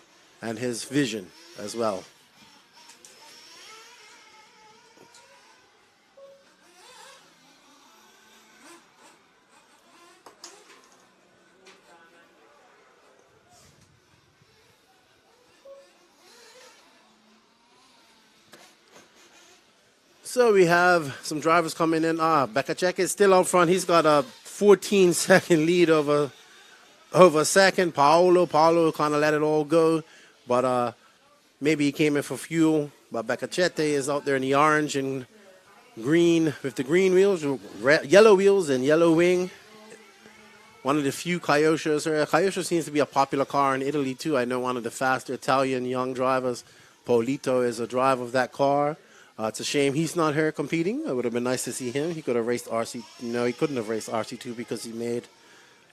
and his vision as well. So we have some drivers coming in. Baccachete is still out front. He's got a 14-second lead over second. Paolo kind of let it all go, but maybe he came in for fuel. But Baccachete is out there in the orange and green with the green wheels, yellow wheels and yellow wing. One of the few Kyoshes. Kyosho seems to be a popular car in Italy too. I know one of the faster Italian young drivers, Polito, is a driver of that car. It's a shame he's not here competing. It would have been nice to see him. He could have raced RC. No, he couldn't have raced RC2 because he made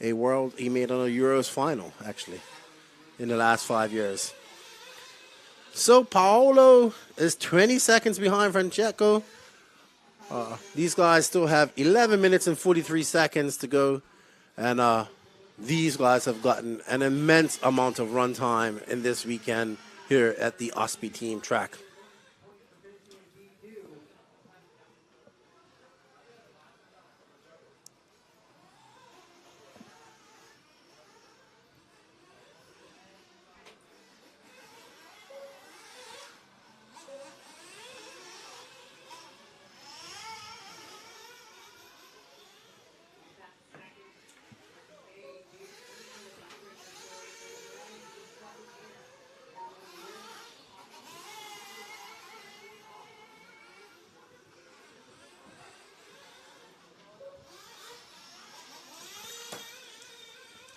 a Euros final, actually, in the last 5 years. So Paolo is 20 seconds behind Francesco. These guys still have 11 minutes and 43 seconds to go. And these guys have gotten an immense amount of run time in this weekend here at the Ospy Team track.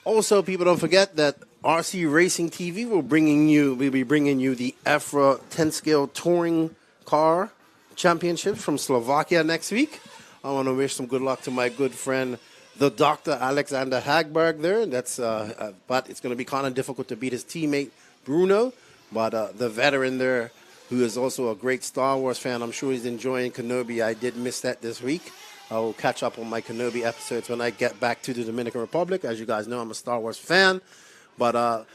Also, people don't forget that RC Racing TV will be bringing you the EFRA 10 scale touring car championships from Slovakia next week. I want to wish some good luck to my good friend, the Dr. Alexander Hagberg there. But it's going to be kind of difficult to beat his teammate Bruno. But the veteran there, who is also a great Star Wars fan, I'm sure he's enjoying Kenobi. I did miss that this week. I will catch up on my Kenobi episodes when I get back to the Dominican Republic. As you guys know, I'm a Star Wars fan. But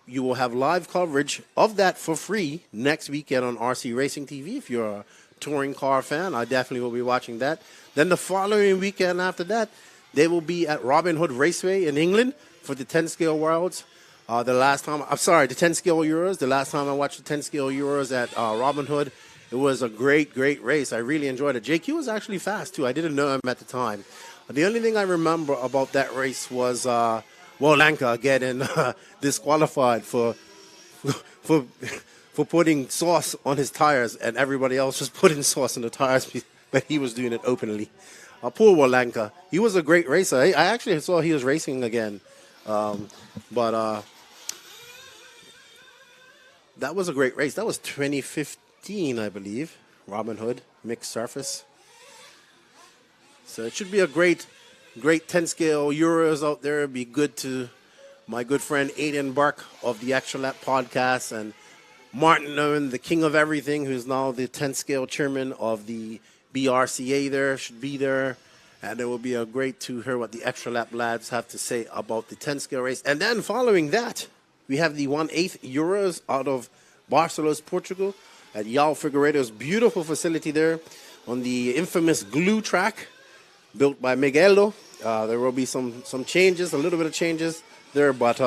you will have live coverage of that for free next weekend on RC Racing TV. If you're a touring car fan, I definitely will be watching that. Then the following weekend after that, they will be at Robin Hood Raceway in England for the 10 scale worlds. The 10 scale Euros. The last time I watched the 10 scale Euros at Robin Hood, it was a great race. I really enjoyed it. JQ was actually fast, too. I didn't know him at the time. The only thing I remember about that race was Wolanka getting disqualified for putting sauce on his tires, and everybody else was putting sauce on the tires, but he was doing it openly. Poor Wolanka. He was a great racer. I actually saw he was racing again. But that was a great race. That was 2015, I believe. Robin Hood, mixed surface. So it should be a great 10 scale Euros out there. It'd be good to my good friend Aiden Burke of the Extra Lap podcast, and Martin Owen, the king of everything, who's now the 10 scale chairman of the BRCA there, should be there. And it will be a great to hear what the Extra Lap lads have to say about the 10 scale race. And then following that, we have the 1/8 Euros out of Barcelos, Portugal, at João Figueiredo's beautiful facility there on the infamous glue track built by Miguelo. There will be some changes, a little bit of changes there, but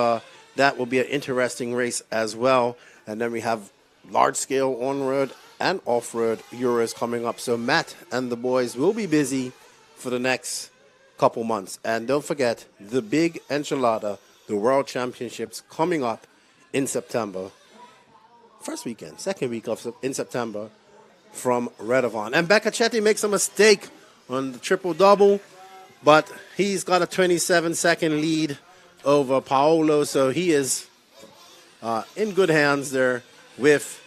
that will be an interesting race as well. And then we have large-scale on-road and off-road Euros coming up. So Matt and the boys will be busy for the next couple months. And don't forget, the big enchilada, the World Championships, coming up in September. Second week in September from Redovan. And Beccacetti makes a mistake on the triple-double, but he's got a 27-second lead over Paolo, so he is in good hands there with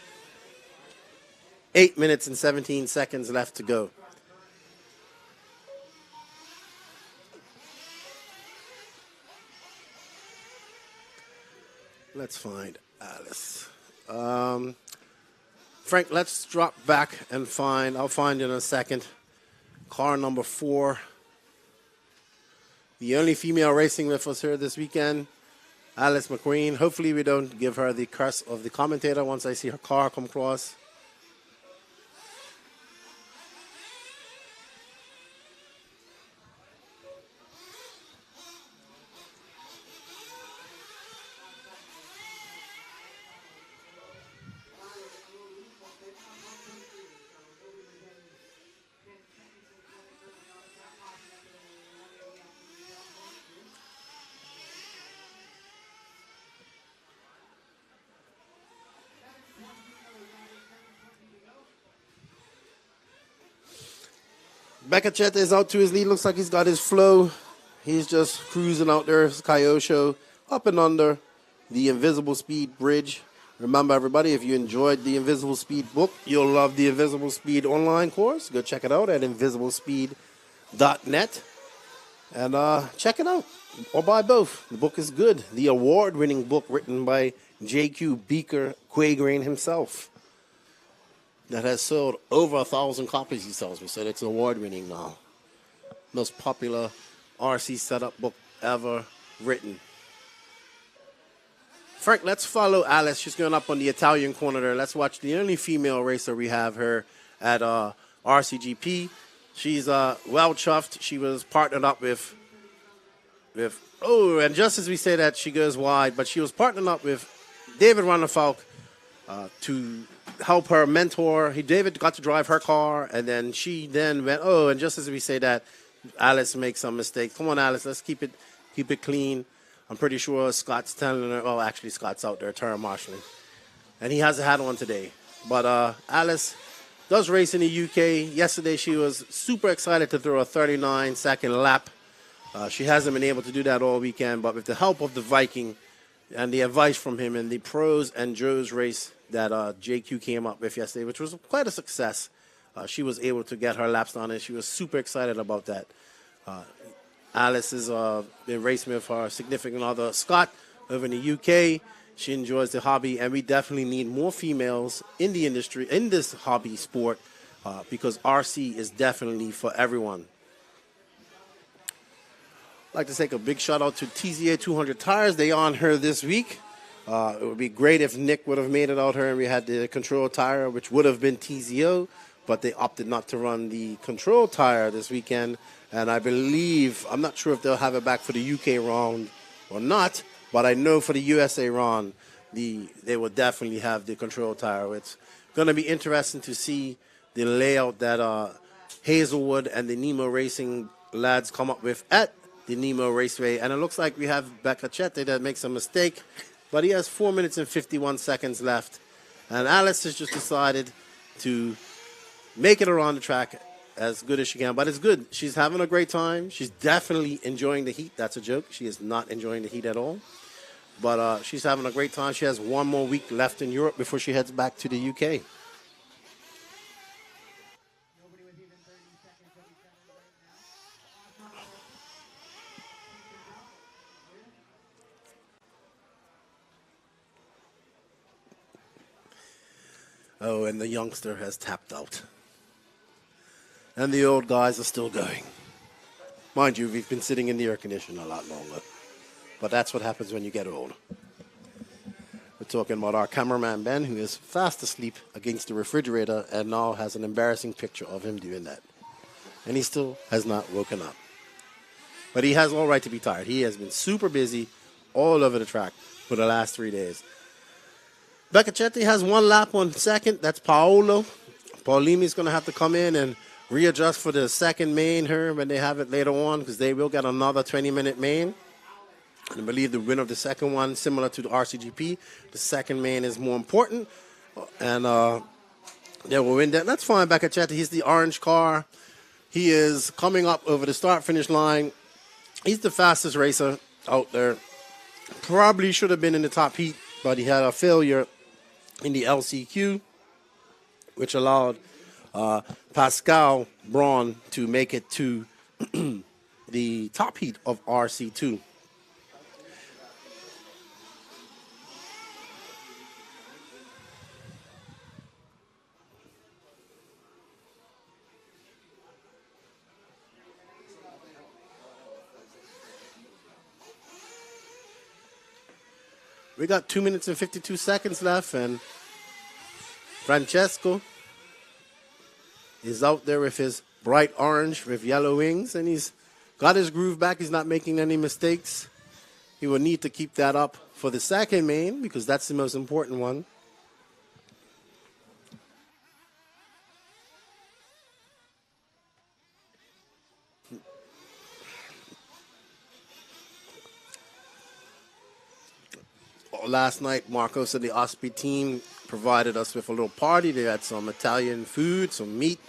8 minutes and 17 seconds left to go. Let's find Alice. Frank, let's drop back and I'll find in a second, car number 4. The only female racing with us here this weekend, Alice McQueen. Hopefully we don't give her the curse of the commentator once I see her car come across. Beccacetti is out to his lead. Looks like he's got his flow. He's just cruising out there. Kyosho up and under the Invisible Speed Bridge. Remember, everybody, if you enjoyed the Invisible Speed book, you'll love the Invisible Speed online course. Go check it out at invisiblespeed.net. And check it out, or buy both. The book is good. The award-winning book written by J.Q. Beaker Quagrain himself. That has sold over 1,000 copies, he tells me. So it's award-winning now. Most popular RC setup book ever written. Frank, let's follow Alice. She's going up on the Italian corner there. Let's watch the only female racer we have her at RCGP. She's well chuffed. She was partnered up with and just as we say that, she goes wide, but she was partnered up with David Runderfalk to help her mentor. David got to drive her car, and then she then went, and just as we say that, Alice makes some mistakes. Come on, Alice, let's keep it clean. I'm pretty sure Scott's telling her, actually Scott's out there term marshalling. And he has a hat on today. But Alice does race in the UK. Yesterday she was super excited to throw a 39-second lap. She hasn't been able to do that all weekend, but with the help of the Viking and the advice from him and the pros and Joe's race that JQ came up with yesterday, which was quite a success, she was able to get her laps done, and she was super excited about that. Alice has been racing with her significant other, Scott, over in the UK. She enjoys the hobby, and we definitely need more females in the industry, in this hobby sport, because RC is definitely for everyone. I'd like to take a big shout out to TZA 200 Tires. They on her this week. It would be great if Nick would have made it out here and we had the control tire, which would have been TZO, but they opted not to run the control tire this weekend. And I believe, I'm not sure if they'll have it back for the UK round or not, but I know for the USA round, they will definitely have the control tire. It's going to be interesting to see the layout that Hazelwood and the Nemo Racing lads come up with at the Nemo Raceway. And it looks like we have Beccacete that makes a mistake, but he has 4 minutes and 51 seconds left. And Alice has just decided to make it around the track as good as she can, but it's good. She's having a great time. She's definitely enjoying the heat. That's a joke. She is not enjoying the heat at all, but she's having a great time. She has one more week left in Europe before she heads back to the UK. Oh, and the youngster has tapped out. And the old guys are still going. Mind you, we've been sitting in the air conditioner a lot longer. But that's what happens when you get old. We're talking about our cameraman, Ben, who is fast asleep against the refrigerator and now has an embarrassing picture of him doing that. And he still has not woken up. But he has all right to be tired. He has been super busy all over the track for the last 3 days. Beccacete has one lap on second. That's Paolo. Paulini's going to have to come in and readjust for the second main here when they have it later on, because they will get another 20-minute main. And I believe the winner of the second one, similar to the RCGP, the second main is more important. And they will win that. That's fine, Beccacete. He's the orange car. He is coming up over the start-finish line. He's the fastest racer out there. Probably should have been in the top heat, but he had a failure in the LCQ, which allowed Pascal Braun to make it to the top heat of RC2. We got 2 minutes and 52 seconds left, and Francesco is out there with his bright orange with yellow wings, and he's got his groove back. He's not making any mistakes. He will need to keep that up for the second main, because that's the most important one. Last night, Marcos and the Ospy team provided us with a little party. They had some Italian food, some meat,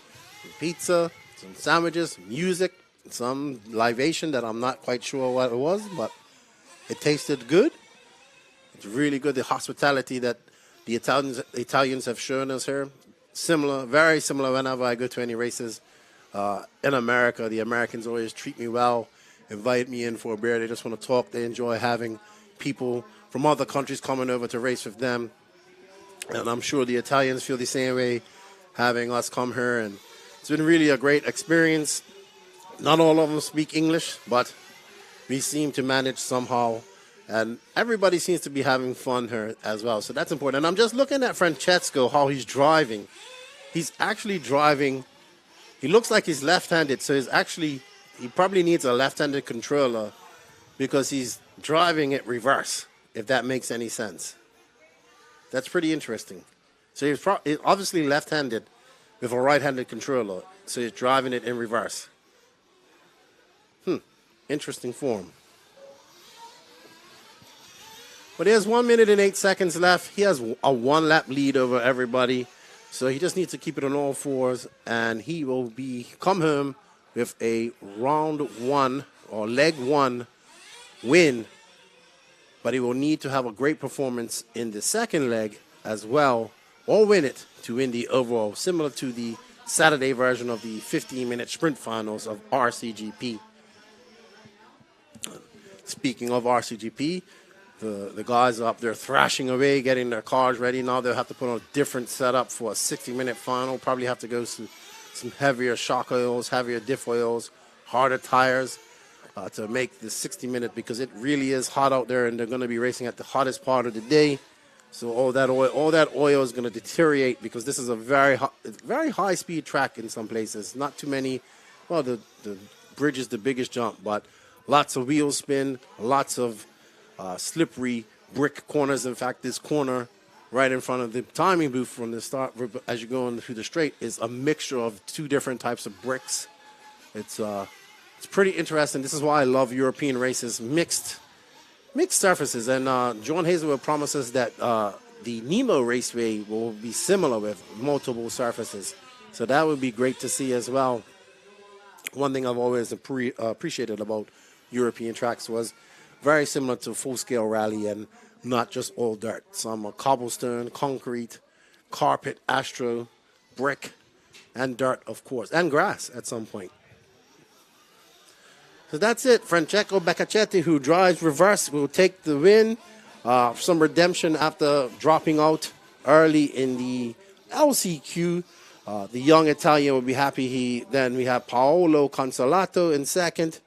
some pizza, some sandwiches, music, some libation that I'm not quite sure what it was, but it tasted good. It's really good. The hospitality that the Italians have shown us here, similar, very similar whenever I go to any races in America. The Americans always treat me well invite me in for a beer. They just want to talk. They enjoy having people from other countries coming over to race with them. And I'm sure the Italians feel the same way, having us come here. And it's been really a great experience. Not all of them speak English, but we seem to manage somehow. And everybody seems to be having fun here as well. So that's important. And I'm just looking at Francesco, how he's driving. He's actually driving. He looks like he's left-handed. So he probably needs a left-handed controller because he's driving it reverse, if that makes any sense. That's pretty interesting. So he's obviously left-handed with a right-handed controller. So he's driving it in reverse. Interesting form. But there's 1 minute and 8 seconds left. He has a 1-lap lead over everybody. So he just needs to keep it on all fours, and he will come home with a round 1 or leg 1 win. But he will need to have a great performance in the second leg as well, or win it to win the overall, similar to the Saturday version of the 15-minute sprint finals of RCGP. Speaking of RCGP, the guys are up there thrashing away, getting their cars ready. Now they'll have to put on a different setup for a 60-minute final. Probably have to go to some heavier shock oils, heavier diff oils, harder tires to make the 60-minute, because it really is hot out there, and they're going to be racing at the hottest part of the day. So all that oil is going to deteriorate, because this is a very high-speed track in some places. Not too many. Well, the bridge is the biggest jump, but lots of wheel spin, lots of slippery brick corners. In fact, this corner right in front of the timing booth from the start, as you're going through the straight, is a mixture of 2 different types of bricks. It's pretty interesting. This is why I love European races, mixed surfaces. And John Hazelwood promises that the Nemo Raceway will be similar with multiple surfaces. So that would be great to see as well. One thing I've always appreciated about European tracks was very similar to full-scale rally, and not just all dirt. Some cobblestone, concrete, carpet, astro, brick, and dirt, of course, and grass at some point. So that's it. Francesco Beccacetti, who drives reverse, will take the win. Some redemption after dropping out early in the LCQ. The young Italian will be happy. Then we have Paolo Consolato in second.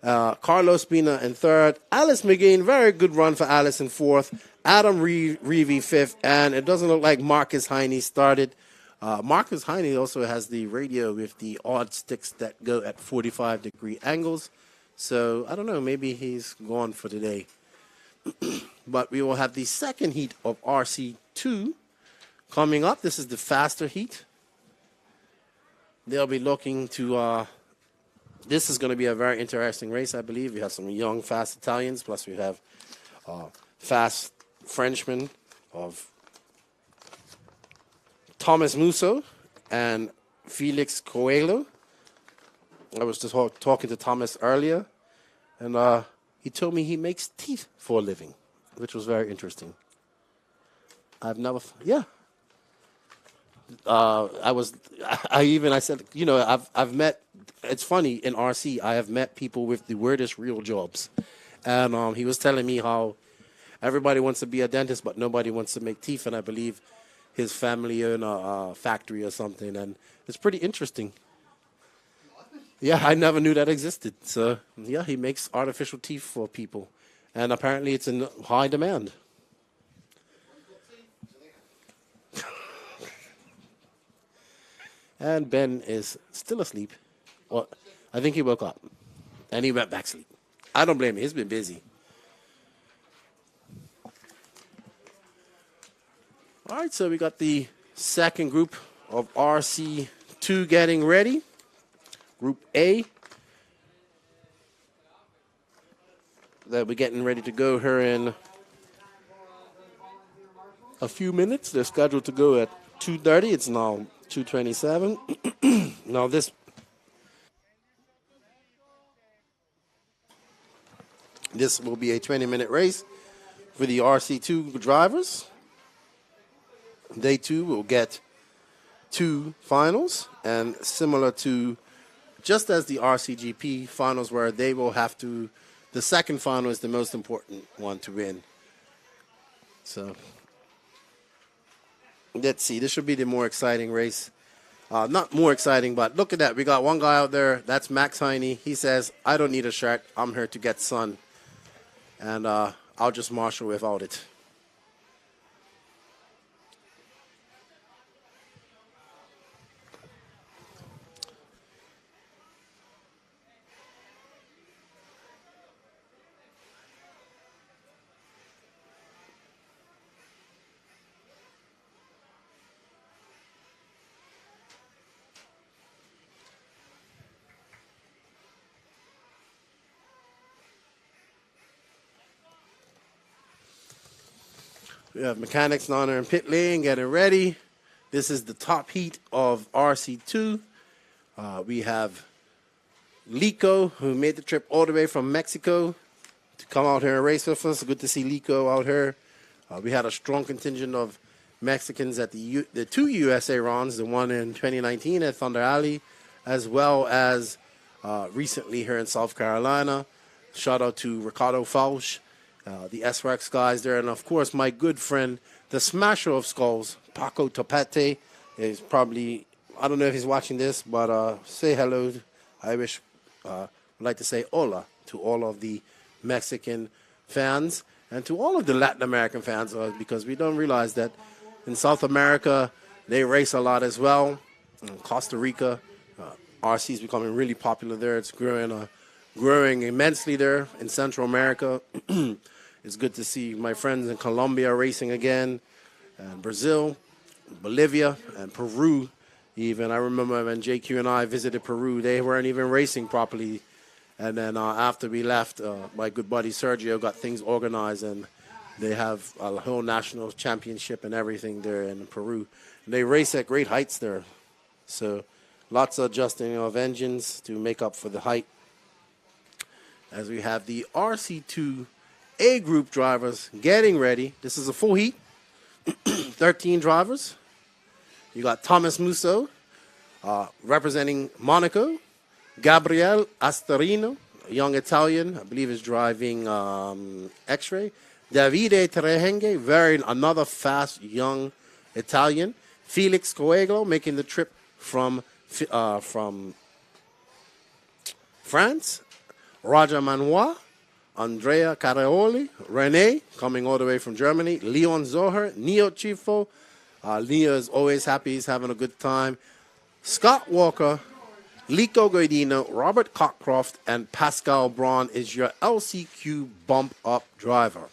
Carlos Pina in third. Alice McGain, very good run for Alice in fourth. Adam Reevy fifth. And it doesn't look like Marcus Heine started. Marcus Heine also has the radio with the odd sticks that go at 45-degree angles. So, I don't know, maybe he's gone for today. But we will have the second heat of RC2 coming up. This is the faster heat. They'll be looking to... this is going to be a very interesting race, I believe. We have some young, fast Italians, plus we have fast Frenchmen of Thomas Musso and Felix Coelho. I was just talking to Thomas earlier, and he told me he makes teeth for a living, which was very interesting. I've never, yeah. I said, you know, I've met, it's funny, in RC, I have met people with the weirdest real jobs. And he was telling me how everybody wants to be a dentist, but nobody wants to make teeth. And I believe his family own a factory or something. And it's pretty interesting. Yeah, I never knew that existed. So, yeah, he makes artificial teeth for people. And apparently it's in high demand. And Ben is still asleep. Well, I think he woke up. And he went back to sleep. I don't blame him. He's been busy. All right, so we got the second group of RC2 getting ready. Group A. They'll be getting ready to go here in a few minutes. They're scheduled to go at 2:30. It's now 2:27. Now this will be a 20-minute race for the RC2 drivers. Day 2 will get 2 finals, and similar to just as the RCGP finals where they will have to, the second final is the most important one to win. So let's see. This should be the more exciting race. Not more exciting, but look at that. We got one guy out there. That's Max Heine. He says, I don't need a shirt. I'm here to get sun. And I'll just marshal without it. We have mechanics down there in pit lane getting ready. This is the top heat of RC2. We have Lico, who made the trip all the way from Mexico to come out here and race with us. Good to see Lico out here. We had a strong contingent of Mexicans at the two USA rounds, the one in 2019 at Thunder Alley, as well as recently here in South Carolina. Shout out to Ricardo Fausch, the S-Rex guys there, and of course my good friend, the smasher of skulls, Paco Topete, is probably, I don't know if he's watching this, but say hello. I would like to say hola to all of the Mexican fans and to all of the Latin American fans, because we don't realize that in South America they race a lot as well. In Costa Rica, RC is becoming really popular there. It's growing immensely there in Central America. It's good to see my friends in Colombia racing again, and Brazil, Bolivia, and Peru. Even I remember when JQ and I visited Peru, they weren't even racing properly. And then after we left, my good buddy Sergio got things organized, and they have a whole national championship and everything there in Peru. And they race at great heights there. So lots of adjusting of engines to make up for the height. As we have the RC2 A group drivers getting ready. This is a full heat. 13 drivers. You got Thomas Musso representing Monaco. Gabriel Astorino, a young Italian, I believe is driving X-Ray. Davide Trehenge, another fast young Italian. Felix Coelho making the trip from France. Roger Manoir, Andrea Caraoli, Rene, coming all the way from Germany, Leon Zoher, Neo Chifo. Neo is always happy, he's having a good time. Scott Walker, Lico Guidino, Robert Cockcroft, and Pascal Braun is your LCQ bump-up driver.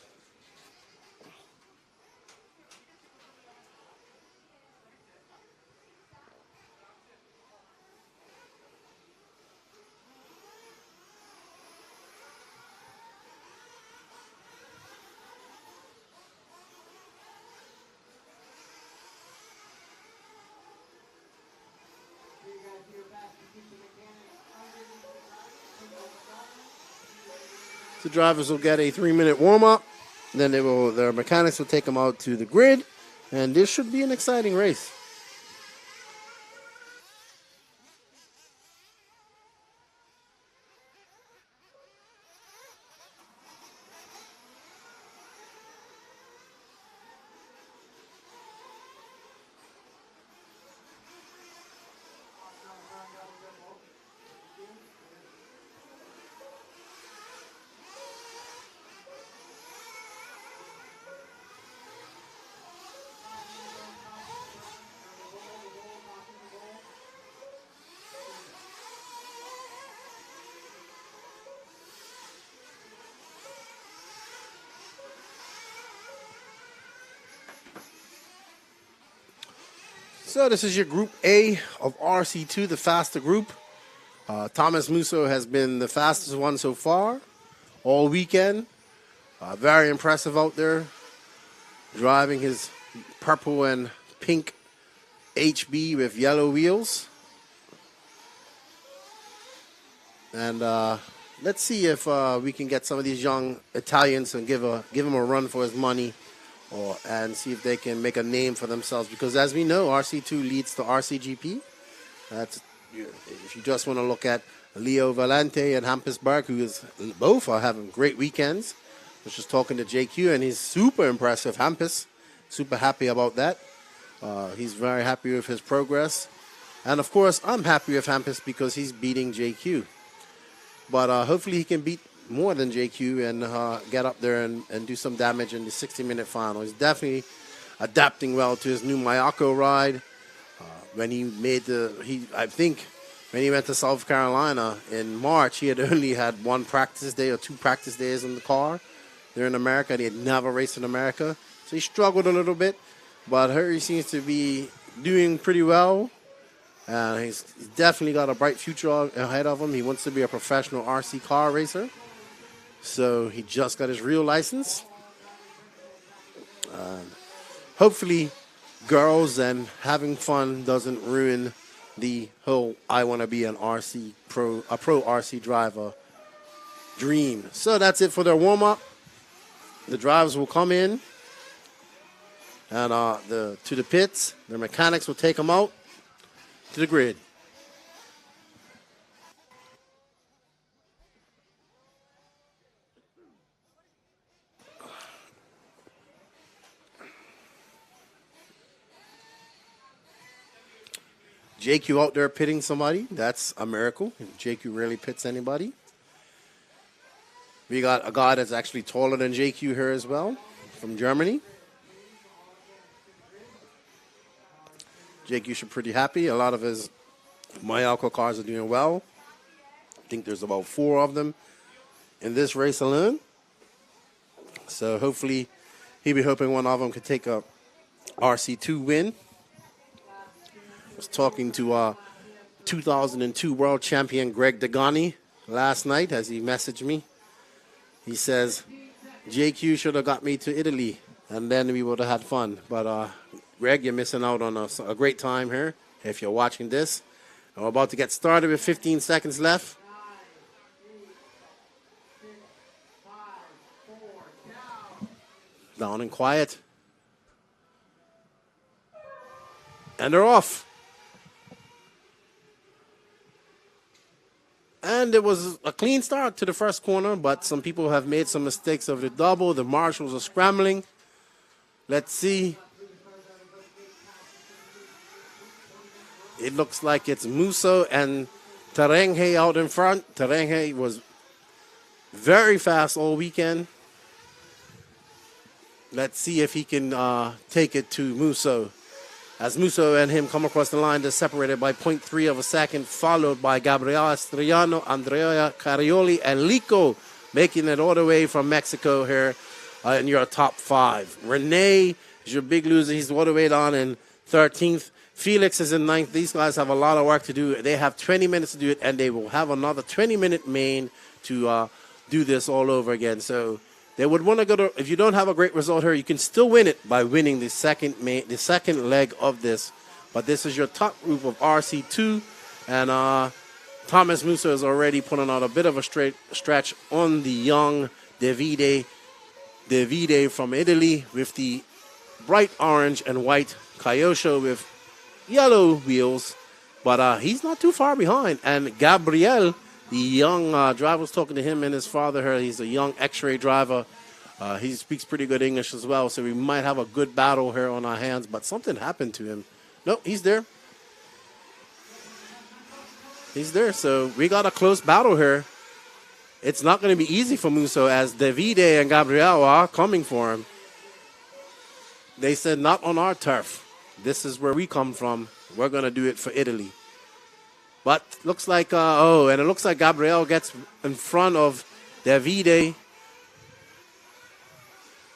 The drivers will get a 3-minute warm-up. Then their mechanics will take them out to the grid. And this should be an exciting race. So this is your Group A of RC2, the faster group. Thomas Musso has been the fastest one so far all weekend. Very impressive out there, driving his purple and pink HB with yellow wheels. And let's see if we can get some of these young Italians and give him a run for his money. And see if they can make a name for themselves. Because as we know, RC2 leads to RCGP. That's if you just want to look at Leo Valente and Hampus Berg, both are having great weekends. I was just talking to JQ, and he's super impressive. Hampus, super happy about that. He's very happy with his progress. And, of course, I'm happy with Hampus because he's beating JQ. But hopefully he can beat more than JQ and get up there and do some damage in the 60-minute final. He's definitely adapting well to his new Mayako ride. When he I think when he went to South Carolina in March, he had only had one practice day or 2 practice days in the car there in America, and he had never raced in America. So he struggled a little bit, but he seems to be doing pretty well. He's definitely got a bright future ahead of him. He wants to be a professional RC car racer. So he just got his real license. Hopefully, girls and having fun doesn't ruin the whole I want to be a pro RC driver dream. So that's it for their warm-up. The drivers will come in and to the pits. Their mechanics will take them out to the grid. JQ out there pitting somebody. That's a miracle. JQ rarely pits anybody. We got a guy that's actually taller than JQ here as well, from Germany. JQ should be pretty happy. A lot of his Mayako cars are doing well. I think there's about 4 of them in this race alone. So hopefully he'll be hoping one of them could take a RC2 win. I was talking to 2002 world champion Greg Degani last night as he messaged me. He says, JQ should have got me to Italy, and then we would have had fun. But Greg, you're missing out on a great time here if you're watching this. We're about to get started with 15 seconds left. Down and quiet. And they're off. And it was a clean start to the first corner, but some people have made some mistakes of the double. The marshals are scrambling. Let's see. It looks like it's Musso and Terenghe out in front. Terenghe was very fast all weekend. Let's see if he can take it to Musso. As Musso and him come across the line, they're separated by 0.3 of a second, followed by Gabriel Estriano, Andrea Carioli, and Lico, making it all the way from Mexico here in your top 5. Rene is your big loser. He's all the way down in 13th. Felix is in 9th. These guys have a lot of work to do. They have 20 minutes to do it, and they will have another 20-minute main to do this all over again. So they would want to go to, if you don't have a great result here, you can still win it by winning the second leg of this. But this is your top group of RC2. And Thomas Musso is already putting out a bit of a stretch on the young Davide from Italy with the bright orange and white Kyosho with yellow wheels. But he's not too far behind. And Gabriel, the young driver, was talking to him and his father here. He's a young X-ray driver. He speaks pretty good English as well, so we might have a good battle here on our hands. But something happened to him. No, he's there. He's there. So we got a close battle here. It's not going to be easy for Musso as Davide and Gabriel are coming for him. They said, not on our turf. This is where we come from. We're going to do it for Italy. But looks like, and it looks like Gabriel gets in front of Davide.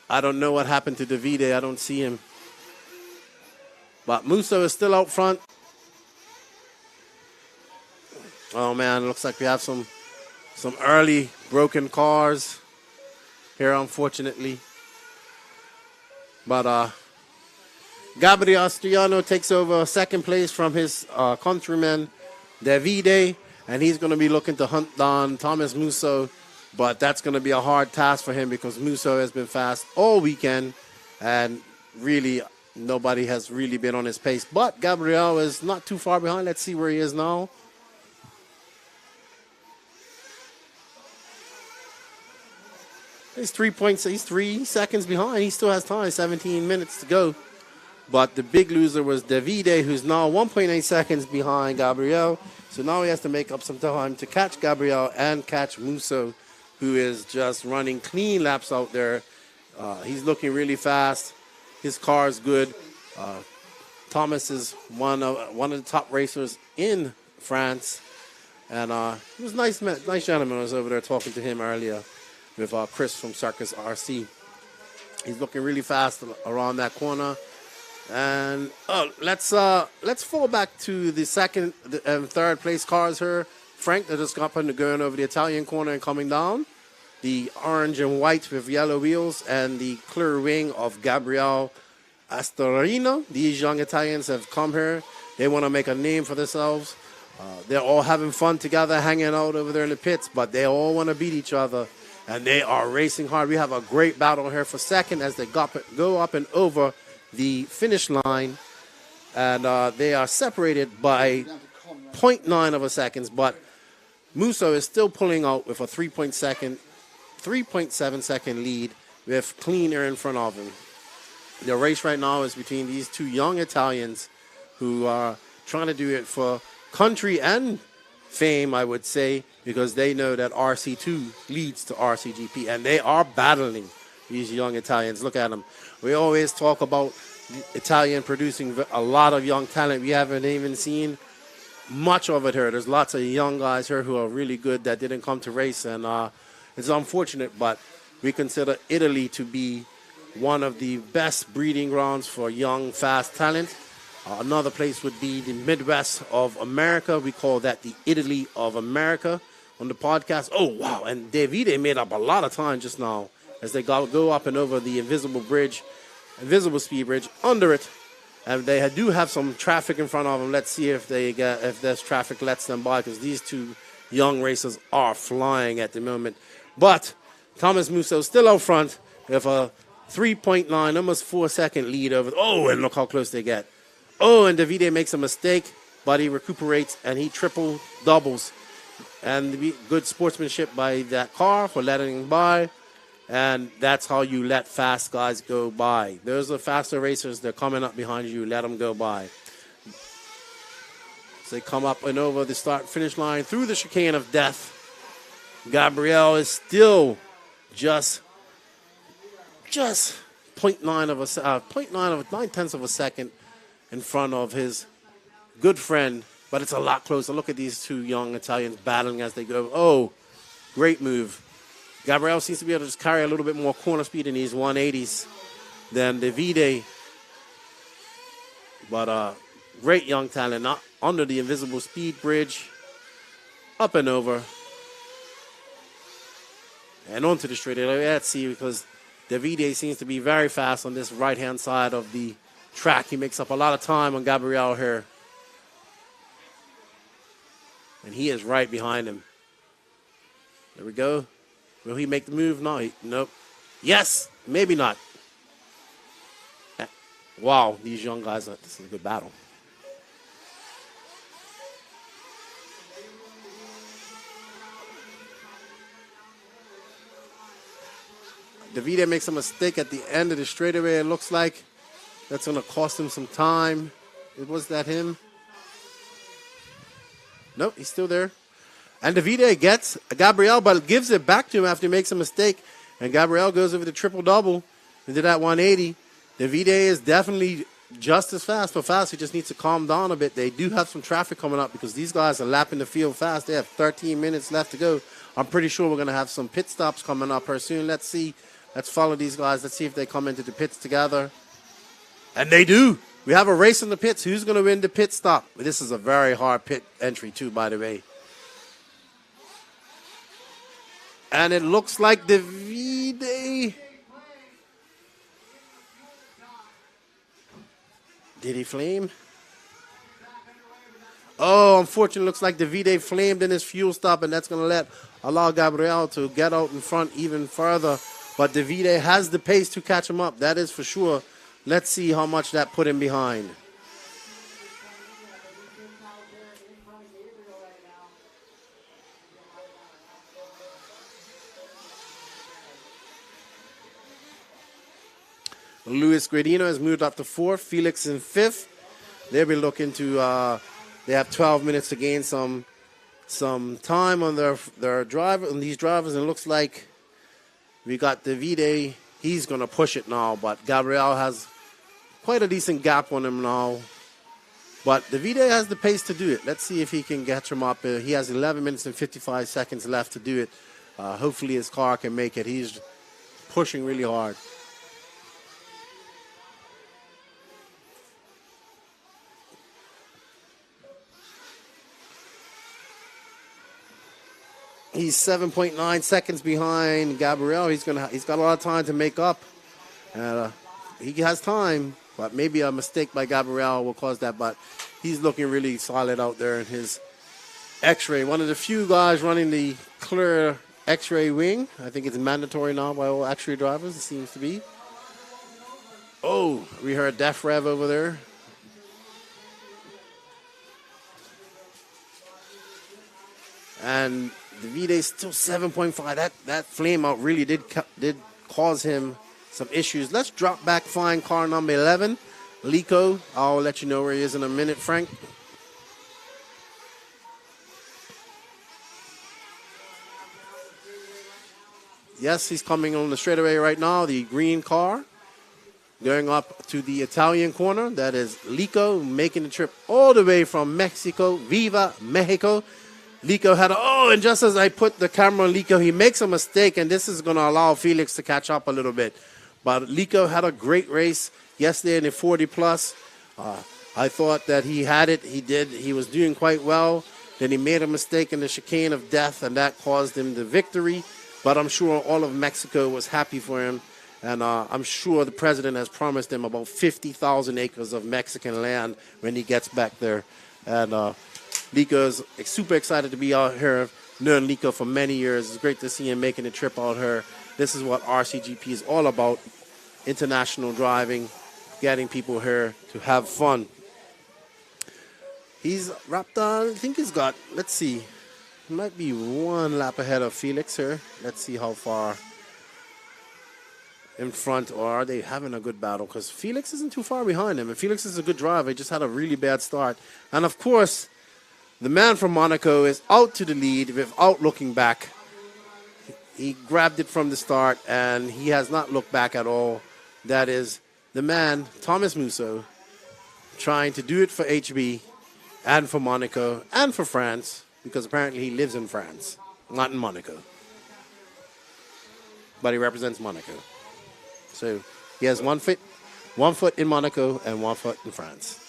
I don't know what happened to Davide. I don't see him. But Musso is still out front. Oh, man, it looks like we have some early broken cars here, unfortunately. But Gabriel Astriano takes over second place from his countryman, Davide, and he's going to be looking to hunt down Thomas Musso, but that's going to be a hard task for him because Musso has been fast all weekend, and really nobody has really been on his pace. But Gabriel is not too far behind. Let's see where he is now. He's 3 points. He's 3 seconds behind. He still has time. 17 minutes to go. But the big loser was Davide, who's now 1.8 seconds behind Gabriel. So now he has to make up some time to catch Gabriel and catch Musso, who is just running clean laps out there. He's looking really fast. His car is good. Thomas is one of the top racers in France. And it was nice gentleman. I was over there talking to him earlier with Chris from Circus RC. He's looking really fast around that corner. And let's fall back to the second and third place cars here. Frank, they're just going over the Italian corner and coming down. The orange and white with yellow wheels and the clear wing of Gabriele Astorino. These young Italians have come here. They want to make a name for themselves. They're all having fun together, hanging out over there in the pits, but they all want to beat each other, and they are racing hard. We have a great battle here for second as they go up and over the finish line, and they are separated by 0.9 of a second, but Musso is still pulling out with a 3.7 second lead with clean air in front of him. The race right now is between these two young Italians who are trying to do it for country and fame, I would say, because they know that RC2 leads to RCGP, and they are battling these young Italians. Look at them. We always talk about Italian producing a lot of young talent. We haven't even seen much of it here. There's lots of young guys here who are really good that didn't come to race, and it's unfortunate, but we consider Italy to be one of the best breeding grounds for young, fast talent. Another place would be the Midwest of America. We call that the Italy of America on the podcast. Oh, wow, and Davide made up a lot of time just now as they go up and over the invisible speed bridge under it. And they do have some traffic in front of them. Let's see if this traffic lets them by, because these two young racers are flying at the moment. But Thomas Musso still out front with a 3.9, almost 4 second lead over. Oh, and look how close they get. Oh, and Davide makes a mistake, but he recuperates and he triple doubles. And good sportsmanship by that car for letting him by. And that's how you let fast guys go by. Those are faster racers. They're coming up behind you. Let them go by. So they come up and over the start-finish line through the chicane of death. Gabriel is still just 0.9 of a second in front of his good friend, but it's a lot closer. Look at these two young Italians battling as they go. Oh, great move. Gabriel seems to be able to just carry a little bit more corner speed in these 180s than Davide. But great young talent, not under the invisible speed bridge, up and over, and onto the straight. Let's see, because Davide seems to be very fast on this right-hand side of the track. He makes up a lot of time on Gabriel here. And he is right behind him. There we go. Will he make the move? No. Nope. Yes. Maybe not. Wow. These young guys, this is a good battle. Davide makes a mistake at the end of the straightaway, it looks like. That's going to cost him some time. Was that him? Nope, he's still there. And Davide gets Gabriel, but gives it back to him after he makes a mistake. And Gabriel goes over the triple-double into that 180. Davide is definitely just as fast. For fast, he just needs to calm down a bit. They do have some traffic coming up because these guys are lapping the field fast. They have 13 minutes left to go. I'm pretty sure we're going to have some pit stops coming up here soon. Let's see. Let's follow these guys. Let's see if they come into the pits together. And they do. We have a race in the pits. Who's going to win the pit stop? This is a very hard pit entry, too, by the way. And it looks like Davide. Did he flame? Oh, unfortunately, looks like Davide flamed in his fuel stop, and that's going to allow Gabriel to get out in front even further. But Davide has the pace to catch him up. That is for sure. Let's see how much that put him behind. Luis Gradino has moved up to 4th. Felix in 5th. They'll be looking to, they have 12 minutes to gain some time on their driver, on these drivers, and it looks like we got Davide. He's going to push it now, but Gabriel has quite a decent gap on him now. But Davide has the pace to do it. Let's see if he can catch him up. He has 11 minutes and 55 seconds left to do it. Hopefully his car can make it. He's pushing really hard. He's 7.9 seconds behind Gabriel. He's got a lot of time to make up. He has time, but maybe a mistake by Gabriel will cause that. But he's looking really solid out there in his X-ray. One of the few guys running the clear X-ray wing. I think it's mandatory now by all X-ray drivers. It seems to be. Oh, we heard Def Rev over there. And Davide's still 7.5. That flame out really did cause him some issues. Let's drop back, find car number 11, Lico. I'll let you know where he is in a minute, Frank. Yes, he's coming on the straightaway right now, the green car. Going up to the Italian corner. That is Lico making the trip all the way from Mexico. Viva Mexico. Lico had and just as I put the camera on Lico, he makes a mistake, and this is going to allow Felix to catch up a little bit. But Lico had a great race yesterday in the 40+. I thought that he had it. He did. He was doing quite well. Then he made a mistake in the chicane of death, and that caused him the victory. But I'm sure all of Mexico was happy for him. And I'm sure the president has promised him about 50,000 acres of Mexican land when he gets back there. And Lico's super excited to be out here. Known Lico for many years. It's great to see him making the trip out here. This is what RCGP is all about. International driving, getting people here to have fun. He's wrapped on, I think he's got, let's see, he might be one lap ahead of Felix here. Let's see how far in front, or are they having a good battle? Because Felix isn't too far behind him, and Felix is a good driver. He just had a really bad start. And of course, the man from Monaco is out to the lead without looking back. He grabbed it from the start, and he has not looked back at all. That is the man, Thomas Musso, trying to do it for HB and for Monaco and for France, because apparently he lives in France, not in Monaco. But he represents Monaco. So he has one foot in Monaco and 1 foot in France.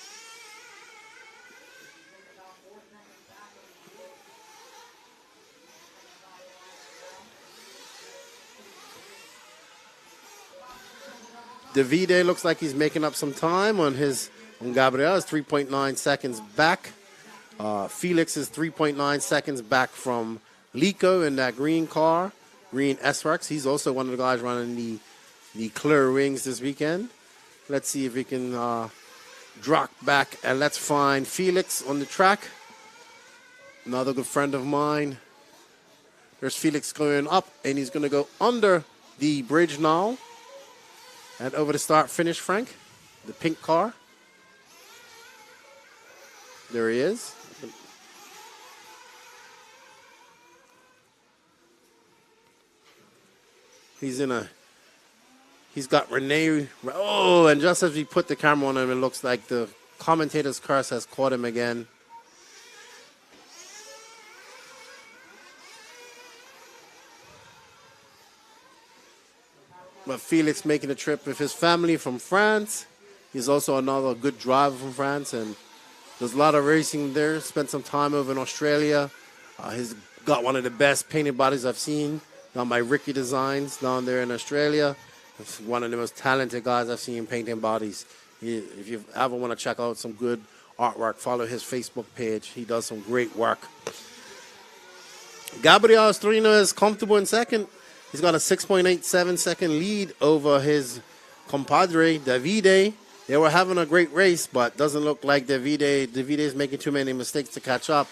Davide looks like he's making up some time on Gabriel. Is 3.9 seconds back. Felix is 3.9 seconds back from Lico in that green car, green S-Works. He's also one of the guys running the clear wings this weekend. Let's see if we can drop back, and let's find Felix on the track. Another good friend of mine. There's Felix going up, and he's going to go under the bridge now. And over the start-finish, Frank, the pink car. There he is. He's got Rene. Oh, and just as we put the camera on him, it looks like the commentator's curse has caught him again. But Felix making a trip with his family from France. He's also another good driver from France, and there's a lot of racing there. Spent some time over in Australia. He's got one of the best painted bodies I've seen, done by Ricky Designs down there in Australia. He's one of the most talented guys I've seen painting bodies. If you ever want to check out some good artwork, follow his Facebook page. He does some great work. Gabriel Estrino is comfortable in second. He's got a 6.87 second lead over his compadre, Davide. They were having a great race, but doesn't look like Davide is making too many mistakes to catch up.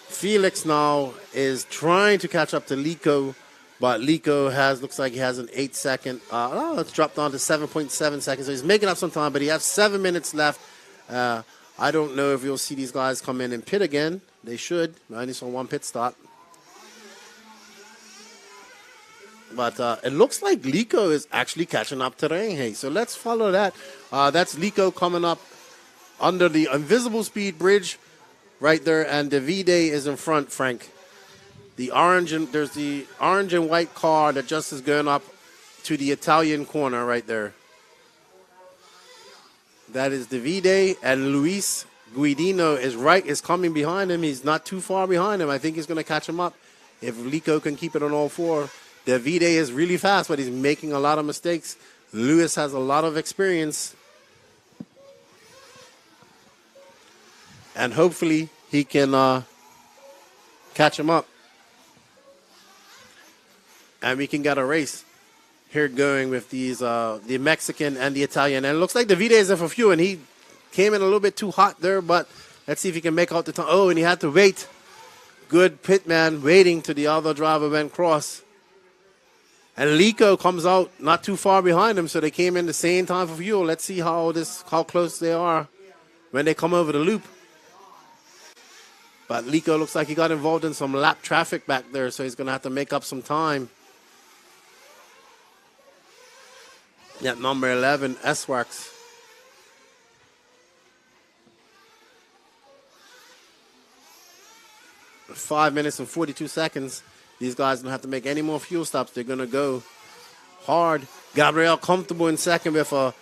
Felix now is trying to catch up to Lico But Lico looks like he has an 8-second. It's dropped down to 7.7 seconds. So he's making up some time, but he has 7 minutes left. I don't know if you'll see these guys come in and pit again. They should. Minus on one pit stop. But it looks like Lico is actually catching up to Reinhe. So let's follow that. That's Lico coming up under the invisible speed bridge right there. And the V-Day is in front, Frank. There's the orange and white car that just is going up to the Italian corner right there. That is the V-Day. And Luis Guidino is coming behind him. He's not too far behind him. I think he's going to catch him up if Lico can keep it on all four. The V-Day is really fast, but he's making a lot of mistakes. Lewis has a lot of experience. And hopefully he can catch him up. And we can get a race here going with these the Mexican and the Italian. And it looks like the V-Day is in for few, and he came in a little bit too hot there, but let's see if he can make out the time. Oh, and he had to wait. Good pitman waiting till the other driver went cross. And Lico comes out not too far behind him, so they came in the same time for fuel. Let's see how close they are when they come over the loop. But Lico looks like he got involved in some lap traffic back there, so he's going to have to make up some time. At number 11, S-Wax. For 5 minutes and 42 seconds. These guys don't have to make any more fuel stops. They're going to go hard. Gabriel comfortable in second with a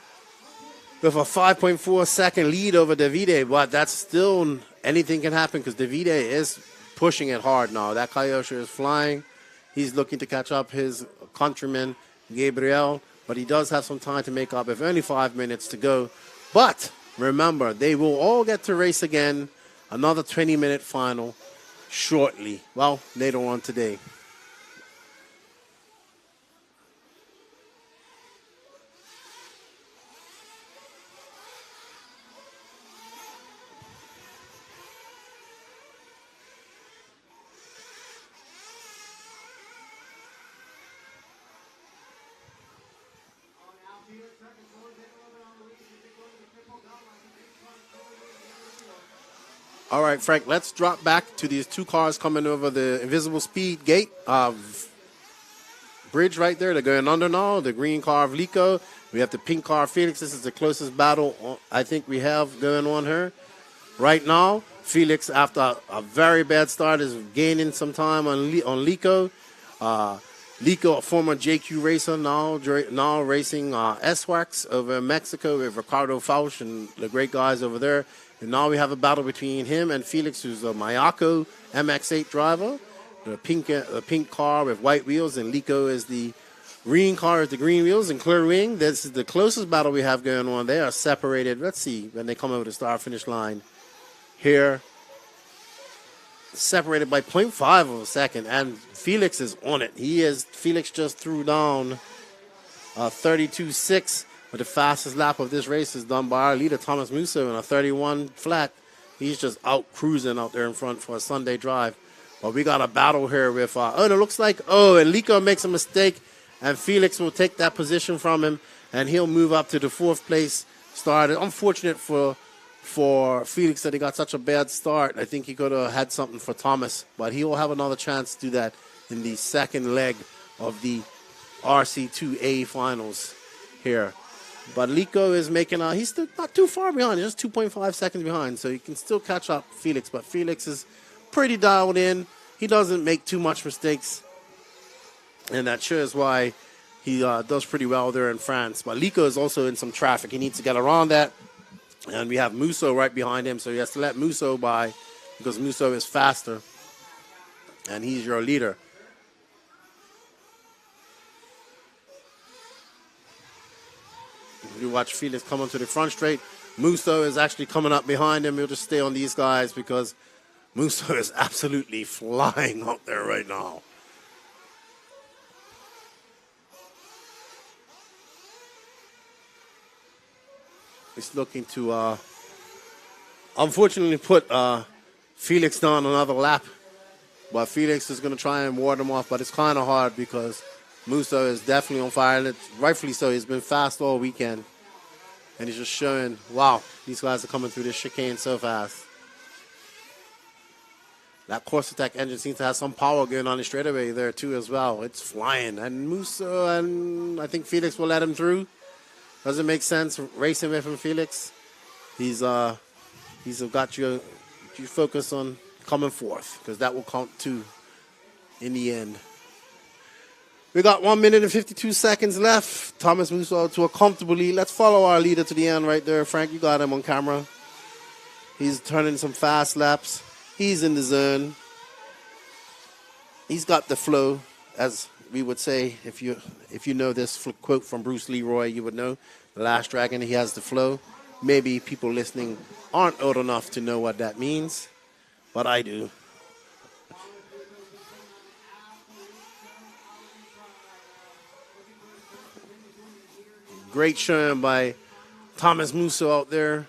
5.4 second lead over Davide, but that's still anything can happen because Davide is pushing it hard now. That Kyosha is flying. He's looking to catch up his countryman, Gabriel, but he does have some time to make up. If only 5 minutes to go. But remember, they will all get to race again. Another 20-minute final shortly. Well, later on today. All right, Frank, let's drop back to these two cars coming over the invisible speed gate bridge right there. They're going under now. The green car of Lico. We have the pink car of Felix. This is the closest battle I think we have going on here. Right now, Felix, after a very bad start, is gaining some time on Lico. Lico, a former JQ racer, now racing S-Wax over in Mexico with Ricardo Fausch and the great guys over there. And now we have a battle between him and Felix, who's a Mayako MX-8 driver. The pink car with white wheels, and Lico is the green car with the green wheels and clear wing. This is the closest battle we have going on. They are separated. Let's see when they come over the start-finish line here. Separated by 0.5 of a second, and Felix is on it. Felix just threw down 32.6. But the fastest lap of this race is done by our leader, Thomas Musso, in a 31 flat. He's just out cruising out there in front for a Sunday drive. But we got a battle here with, it looks like, and Lico makes a mistake, and Felix will take that position from him, and he'll move up to the fourth place start. Unfortunate for Felix that he got such a bad start. I think he could have had something for Thomas, but he will have another chance to do that in the second leg of the RC2A finals here. But Lico is making he's still not too far behind. He's just 2.5 seconds behind, so he can still catch up Felix. But Felix is pretty dialed in. He doesn't make too much mistakes, and that shows why he does pretty well there in France. But Lico is also in some traffic. He needs to get around that, and we have Musso right behind him, so he has to let Musso by because Musso is faster, and he's your leader. You watch Felix come onto the front straight. Musso is actually coming up behind him. He'll just stay on these guys because Musso is absolutely flying out there right now. He's looking to, unfortunately, put Felix down another lap But Felix is going to try and ward him off, but it's kind of hard because Musso is definitely on fire, and it's rightfully so. He's been fast all weekend, and he's just showing, wow, these guys are coming through this chicane so fast. That course attack engine seems to have some power going on the straightaway there too as well. It's flying, and Musso and I think Felix will let him through. Doesn't make sense racing with him, Felix. He's got you focus on coming fourth because that will count too in the end. We got 1 minute and 52 seconds left. Thomas Musso to a comfortable lead. Let's follow our leader to the end right there. Frank, you got him on camera. He's turning some fast laps. He's in the zone. He's got the flow, as we would say. If you know this quote from Bruce Leroy, you would know. The Last Dragon, he has the flow. Maybe people listening aren't old enough to know what that means, but I do. Great showing by Thomas Musso out there.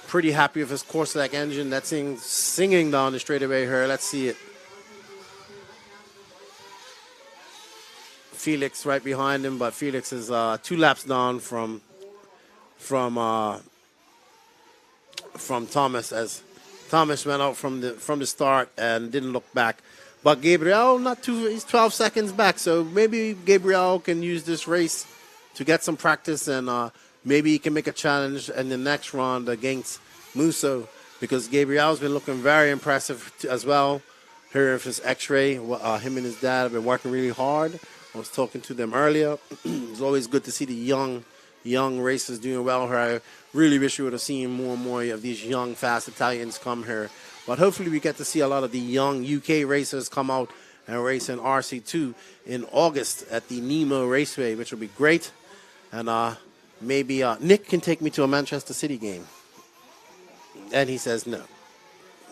Pretty happy with his Corsac engine. That thing singing down the straightaway here. Let's see it. Felix right behind him, but Felix is 2 laps down from Thomas, as Thomas went out from the start and didn't look back. But Gabriel, he's 12 seconds back, so maybe Gabriel can use this race to get some practice, and maybe he can make a challenge in the next round against Musso, because Gabriel's been looking very impressive as well. Here with his X-ray, him and his dad have been working really hard. I was talking to them earlier. It's always good to see the young racers doing well here. I really wish we would have seen more and more of these young, fast Italians come here. But hopefully we get to see a lot of the young UK racers come out and race in RC2 in August at the Nemo Raceway, which will be great. And maybe Nick can take me to a Manchester City game. And he says no.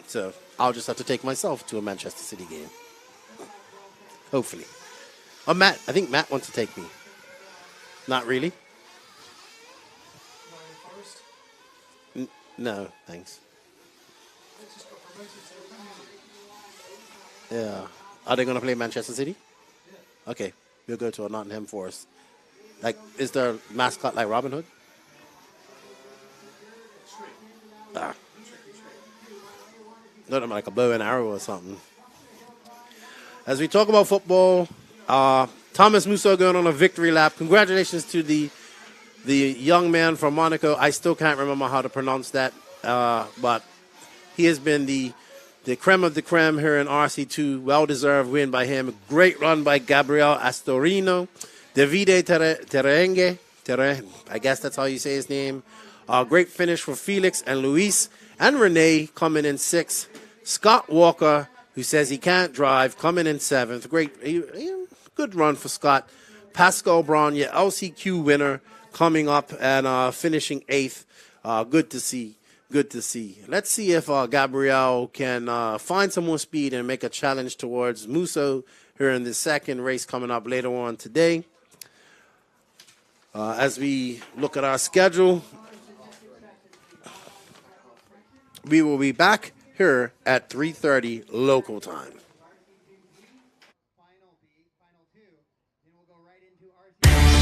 So I'll just have to take myself to a Manchester City game. Hopefully. Oh, Matt. I think Matt wants to take me. Not really? No, thanks. Yeah. Are they going to play Manchester City? Okay. We'll go to a Nottingham Forest. Like, is their mascot like Robin Hood? Not like a bow and arrow or something. As we talk about football, Thomas Musso going on a victory lap. Congratulations to the young man from Monaco. I still can't remember how to pronounce that, but he has been the creme of the creme here in RC2. Well-deserved win by him. Great run by Gabriel Astorino. Davide Terenge, I guess that's how you say his name. Great finish for Felix and Luis and Rene coming in 6th. Scott Walker, who says he can't drive, coming in 7th. Great, good run for Scott. Pascal Braun, your LCQ winner, coming up and finishing 8th. Good to see. Good to see. Let's see if Gabriel can find some more speed and make a challenge towards Musso here in the second race coming up later on today. As we look at our schedule, we will be back here at 3:30 local time. Final 2, then we'll go right into RC.